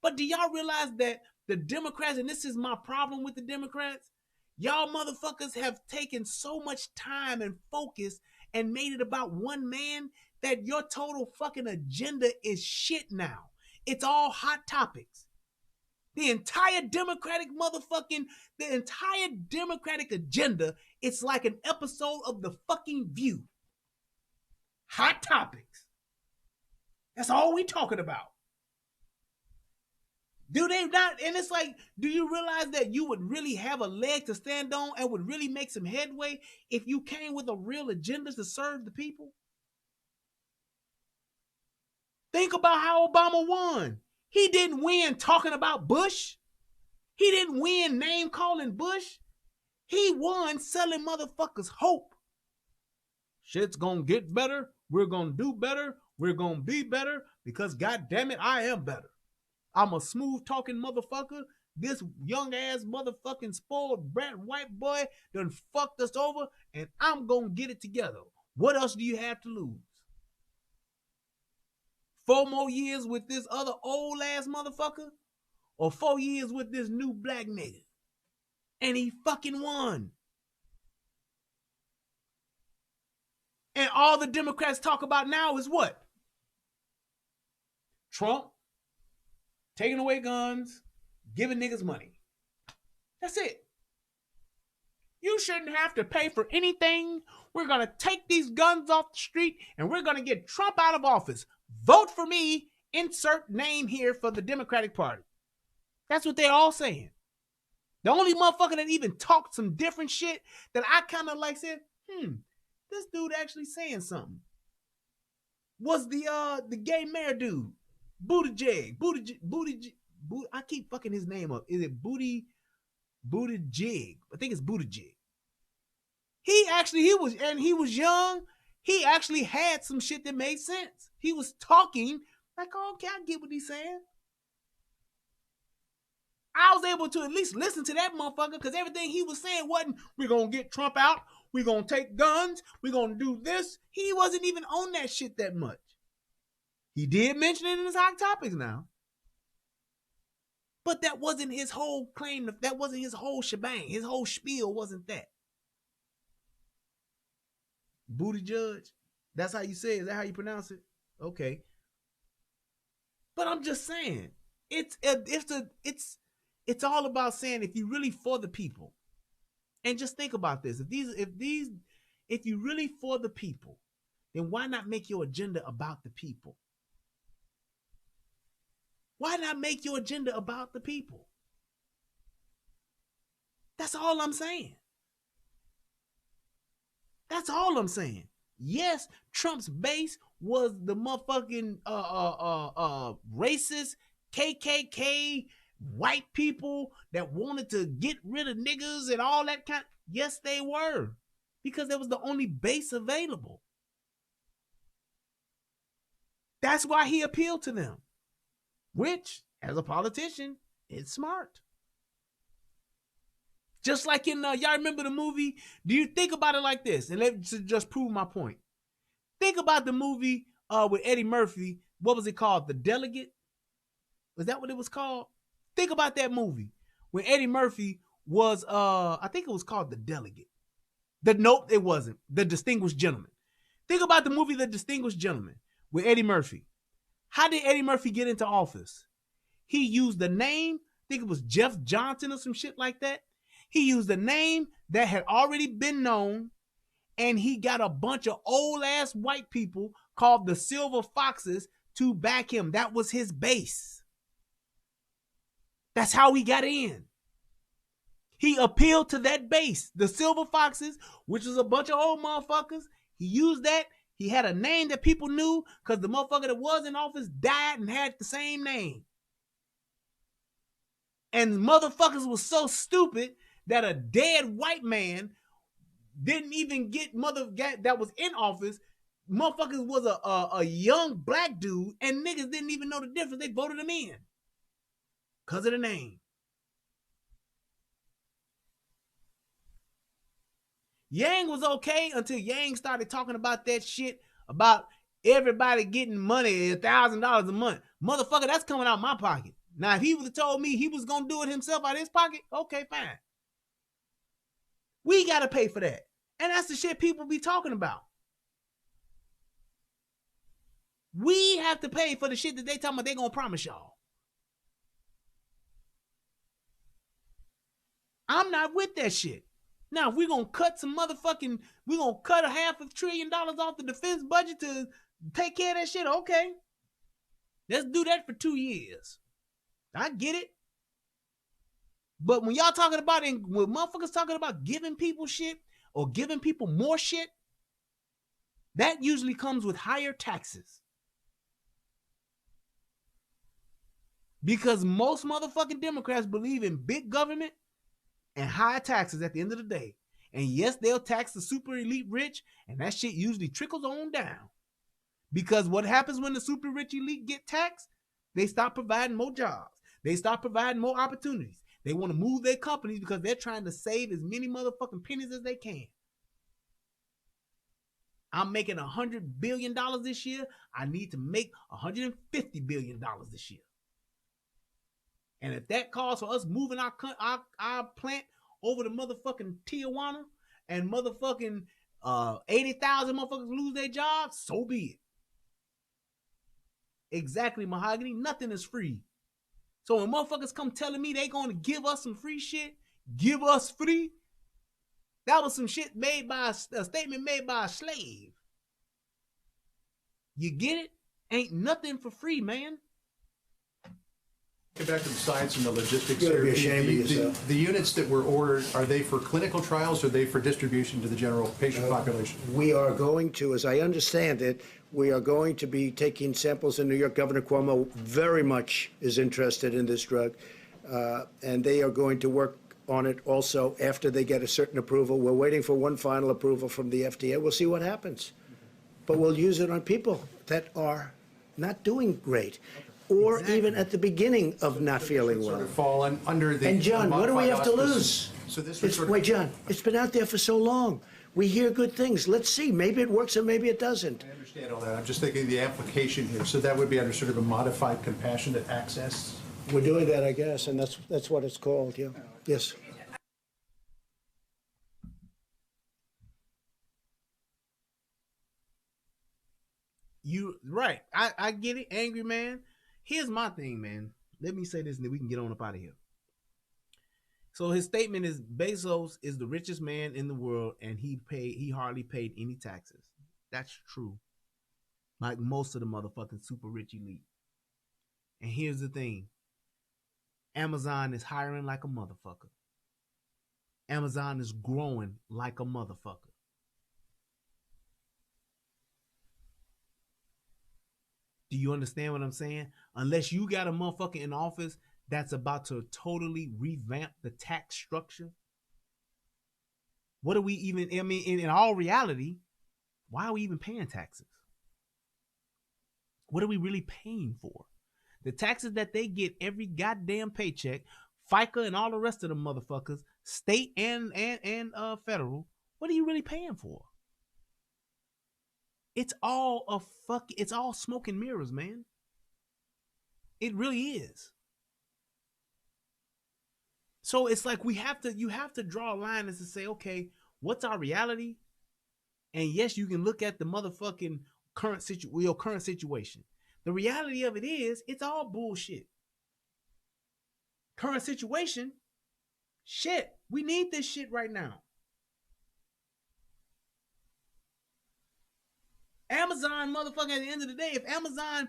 But do y'all realize that the Democrats, and this is my problem with the Democrats, y'all motherfuckers have taken so much time and focus and made it about one man that your total fucking agenda is shit now. It's all hot topics. The entire Democratic agenda, it's like an episode of The fucking View. Hot topics. That's all we talking about. Do they not? And it's like, do you realize that you would really have a leg to stand on and would really make some headway if you came with a real agenda to serve the people? Think about how Obama won. He didn't win talking about Bush. He didn't win name calling Bush. He won selling motherfuckers hope. Shit's gonna get better. We're gonna do better. We're gonna be better because goddamn it, I am better. I'm a smooth talking motherfucker. This young ass motherfucking spoiled brat white boy done fucked us over and I'm gonna get it together. What else do you have to lose? 4 more years with this other old ass motherfucker, or 4 years with this new black nigga. And he fucking won. And all the Democrats talk about now is what? Trump taking away guns, giving niggas money. That's it. You shouldn't have to pay for anything. We're going to take these guns off the street and we're going to get Trump out of office. Vote for me. Insert name here for the Democratic Party. That's what they're all saying. The only motherfucker that even talked some different shit that I kind of like said, this dude actually saying something, was the gay mayor dude, Buttigieg. I keep fucking his name up. Is it Buttigieg? I think it's Buttigieg. He was young. He actually had some shit that made sense. He was talking like, oh, okay, I get what he's saying. I was able to at least listen to that motherfucker because everything he was saying wasn't, we're going to get Trump out, we're going to take guns, we're going to do this. He wasn't even on that shit that much. He did mention it in his hot topics now. But that wasn't his whole claim. That wasn't his whole shebang. His whole spiel wasn't that. Buttigieg. That's how you say it. Is that how you pronounce it? Okay. But I'm just saying, it's all about saying if you're really for the people. And just think about this. If you're really for the people, then why not make your agenda about the people? Why not make your agenda about the people? That's all I'm saying. That's all I'm saying. Yes, Trump's base was the motherfucking racist, KKK, white people that wanted to get rid of niggas and all that kind. Yes, they were. Because that was the only base available. That's why he appealed to them. Which, as a politician, is smart. Just like in, y'all remember the movie? Do you think about it like this? And let's just prove my point. Think about the movie with Eddie Murphy. What was it called? The Delegate? Was that what it was called? Think about that movie. When Eddie Murphy was, I think it was called The Delegate. Nope, it wasn't. The Distinguished Gentleman. Think about the movie The Distinguished Gentleman with Eddie Murphy. How did Eddie Murphy get into office? He used the name, I think it was Jeff Johnson or some shit like that. He used a name that had already been known, and he got a bunch of old-ass white people called the Silver Foxes to back him. That was his base. That's how he got in. He appealed to that base, the Silver Foxes, which was a bunch of old motherfuckers. He used that. He had a name that people knew because the motherfucker that was in office died and had the same name. And motherfuckers was so stupid that a dead white man didn't even get that was in office. Motherfuckers was a young black dude and niggas didn't even know the difference. They voted him in because of the name. Yang was okay until Yang started talking about that shit about everybody getting money, $1,000 a month. Motherfucker, that's coming out my pocket. Now, if he would have told me he was going to do it himself out of his pocket, okay, fine. We got to pay for that. And that's the shit people be talking about. We have to pay for the shit that they talking about they going to promise y'all. I'm not with that shit. Now, if we're going to cut we're going to cut $500 billion off the defense budget to take care of that shit, okay. Let's do that for 2 years. I get it. But when y'all talking about, when motherfuckers talking about giving people shit or giving people more shit, that usually comes with higher taxes. Because most motherfucking Democrats believe in big government and high taxes at the end of the day. And yes, they'll tax the super elite rich, and that shit usually trickles on down. Because what happens when the super rich elite get taxed? They stop providing more jobs. They stop providing more opportunities. They want to move their companies because they're trying to save as many motherfucking pennies as they can. I'm making $100 billion this year. I need to make $150 billion this year. And if that calls for us moving our plant over to motherfucking Tijuana and motherfucking 80,000 motherfuckers lose their jobs, so be it. Exactly, Mahogany. Nothing is free. So when motherfuckers come telling me they gonna give us some free shit, give us free, that was some shit made by a statement made by a slave. You get it? Ain't nothing for free, man. Get back to the science and the logistics You gotta be here. ashamed of yourself. The units that were ordered, are they for clinical trials or are they for distribution to the general patient population? We are going to, as I understand it, we are going to be taking samples in New York. Governor Cuomo very much is interested in this drug, and they are going to work on it also after they get a certain approval. We're waiting for one final approval from the FDA. We'll see what happens. But we'll use it on people that are not doing great, or even at the beginning of not feeling well. Sort of fall under the. And John, what do we have to lose? So this would sort of. Wait, John, it's been out there for so long. We hear good things. Let's see. Maybe it works and maybe it doesn't. I understand all that. I'm just thinking of the application here. So that would be under sort of a modified compassionate access. We're doing that, I guess, and that's what it's called, yeah. Yes. You right. I get it, angry man. Here's my thing, man. Let me say this and then we can get on up out of here. So his statement is Bezos is the richest man in the world and he hardly paid any taxes. That's true. Like most of the motherfucking super rich elite. And here's the thing. Amazon is hiring like a motherfucker. Amazon is growing like a motherfucker. Do you understand what I'm saying? Unless you got a motherfucker in office that's about to totally revamp the tax structure. What are we even, I mean, in all reality, why are we even paying taxes? What are we really paying for? The taxes that they get every goddamn paycheck, FICA and all the rest of the motherfuckers, state and federal, what are you really paying for? It's all it's all smoke and mirrors, man. It really is. So it's like you have to draw a line and to say, okay, what's our reality? And yes, you can look at the motherfucking current situation. The reality of it is, it's all bullshit. Current situation, shit. We need this shit right now. Amazon, motherfucker, at the end of the day, if Amazon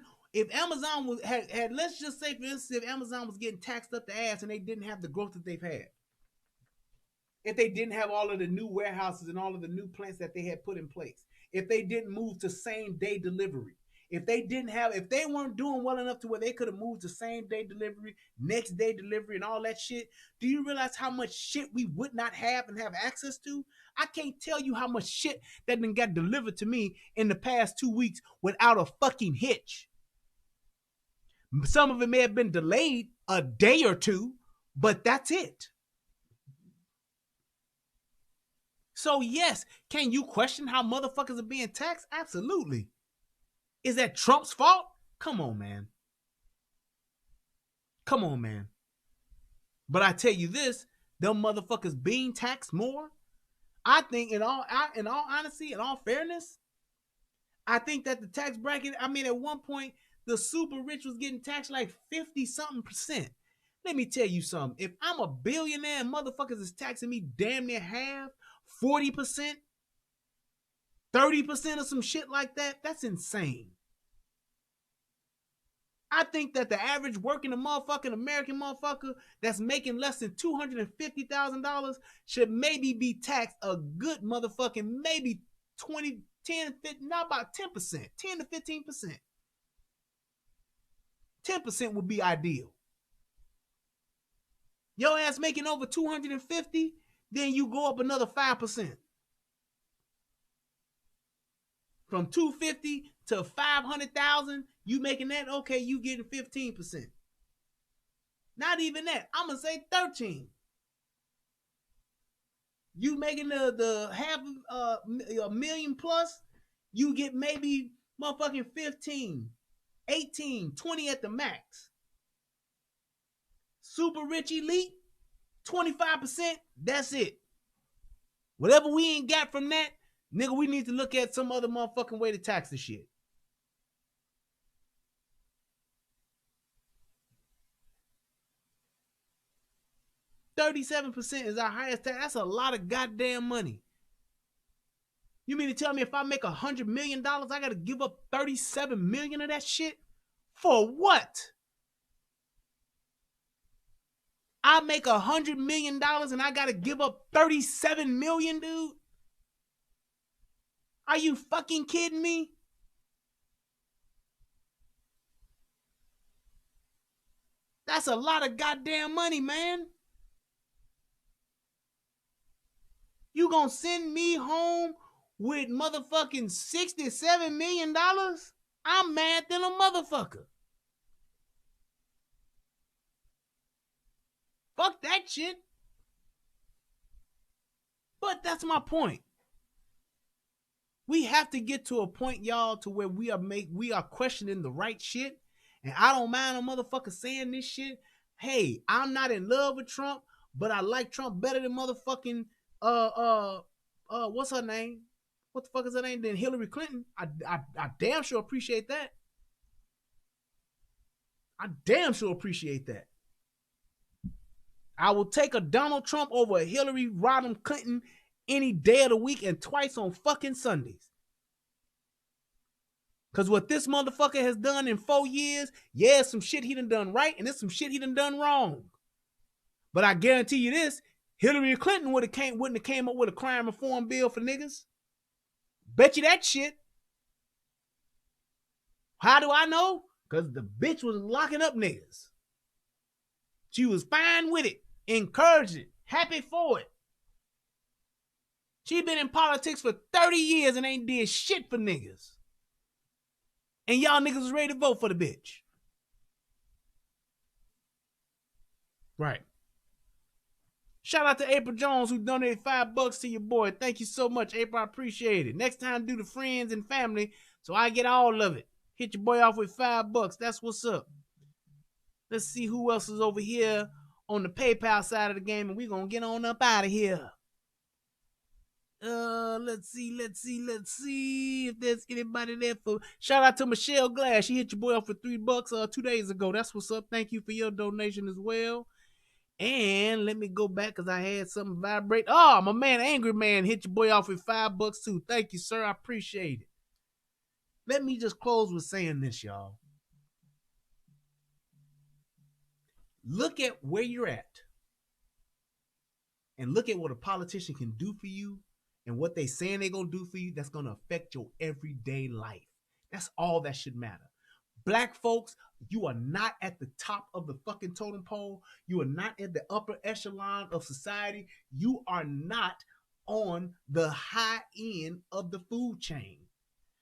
had let's just say, for instance, if Amazon was getting taxed up the ass and they didn't have the growth that they've had, if they didn't have all of the new warehouses and all of the new plants that they had put in place, if they didn't move to same day delivery, if they weren't doing well enough to where they could have moved to same day delivery, next day delivery, and all that shit, do you realize how much shit we would not have and have access to? I can't tell you how much shit that done got delivered to me in the past 2 weeks without a fucking hitch. Some of it may have been delayed a day or two, but that's it. So yes, can you question how motherfuckers are being taxed? Absolutely. Is that Trump's fault? Come on, man. Come on, man. But I tell you this, them motherfuckers being taxed more, I think in all honesty, in all fairness, I think that the tax bracket, I mean, at one point, the super rich was getting taxed like 50-something%. Let me tell you something. If I'm a billionaire and motherfuckers is taxing me damn near half, 40%, 30% or some shit like that, that's insane. I think that the average working motherfucking American motherfucker that's making less than $250,000 should maybe be taxed a good motherfucking maybe 20, 10, 50, not about 10%, 10 to 15%. 10% would be ideal. Your ass making over 250, then you go up another 5%. From 250 to 500,000, you making that, okay, you getting 15%. Not even that. I'm gonna say 13. You making the half a million plus, You get maybe motherfucking 15, 18, 20 at the max. Super rich elite, 25%, that's it. Whatever we ain't got from that, nigga, we need to look at some other motherfucking way to tax the shit. $37% is our highest tax. That's a lot of goddamn money. You mean to tell me if I make $100 million, I gotta give up $37 million of that shit? For what? I make $100 million and I gotta give up $37 million, dude? Are you fucking kidding me? That's a lot of goddamn money, man. You gonna send me home with motherfucking $67 million? I'm mad than a motherfucker. Fuck that shit. But that's my point. We have to get to a point, y'all, to where we are questioning the right shit. And I don't mind a motherfucker saying this shit. Hey, I'm not in love with Trump, but I like Trump better than motherfucking what's her name? What the fuck is her name? Than Hillary Clinton. I damn sure appreciate that. I damn sure appreciate that. I will take a Donald Trump over a Hillary Rodham Clinton any day of the week and twice on fucking Sundays. Because what this motherfucker has done in 4 years, yeah, some shit he done right, and there's some shit he done wrong. But I guarantee you this, Hillary Clinton wouldn't have came up with a crime reform bill for niggas. Bet you that shit. How do I know? Because the bitch was locking up niggas. She was fine with it, encouraged it, happy for it. She been in politics for 30 years and ain't did shit for niggas. And y'all niggas was ready to vote for the bitch. Right. Shout out to April Jones who donated $5 to your boy. Thank you so much, April. I appreciate it. Next time, do the friends and family so I get all of it. Hit your boy off with $5. That's what's up. Let's see who else is over here on the PayPal side of the game, and we're going to get on up out of here. Let's see if there's anybody there for. Shout out to Michelle Glass. She hit your boy up for $3 2 days ago. That's what's up. Thank you for your donation as well. And let me go back because I had something vibrate. Oh, my man, Angry Man, hit your boy off with $5 too. Thank you, sir. I appreciate it. Let me just close with saying this, y'all. Look at where you're at. And look at what a politician can do for you and what they saying they're going to do for you that's going to affect your everyday life. That's all that should matter. Black folks, you are not at the top of the fucking totem pole. You are not at the upper echelon of society. You are not on the high end of the food chain.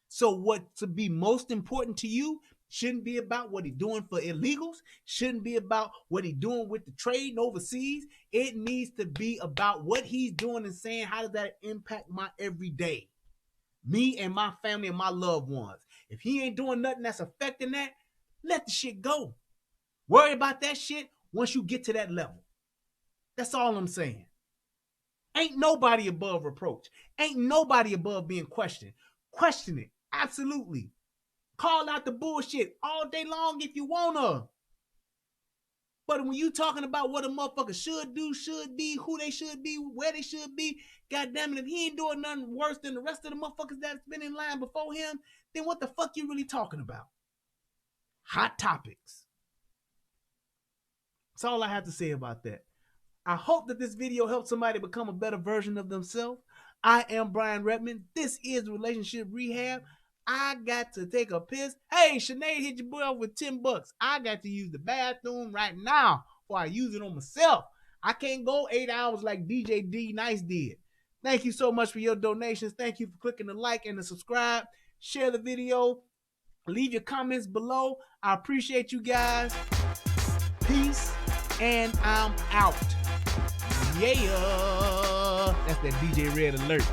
So what to be most important to you shouldn't be about what he's doing for illegals, shouldn't be about what he's doing with the trade overseas. It needs to be about what he's doing and saying, how does that impact my everyday? Me and my family and my loved ones. If he ain't doing nothing that's affecting that, let the shit go. Worry about that shit once you get to that level. That's all I'm saying. Ain't nobody above reproach. Ain't nobody above being questioned. Question it. Absolutely. Call out the bullshit all day long if you wanna. But when you talking about what a motherfucker should do, should be, who they should be, where they should be, goddamn it, if he ain't doing nothing worse than the rest of the motherfuckers that's been in line before him, then what the fuck you really talking about? Hot topics. That's all I have to say about that. I hope that this video helped somebody become a better version of themselves. I am Brian Redman. This is Relationship Rehab. I got to take a piss. Hey, Sinead hit your boy up with $10. I got to use the bathroom right now before I use it on myself. I can't go 8 hours like DJ D Nice did. Thank you so much for your donations. Thank you for clicking the like and the subscribe. Share the video. Leave your comments below. I appreciate you guys. Peace, and I'm out. Yeah. That's that DJ Red Alert.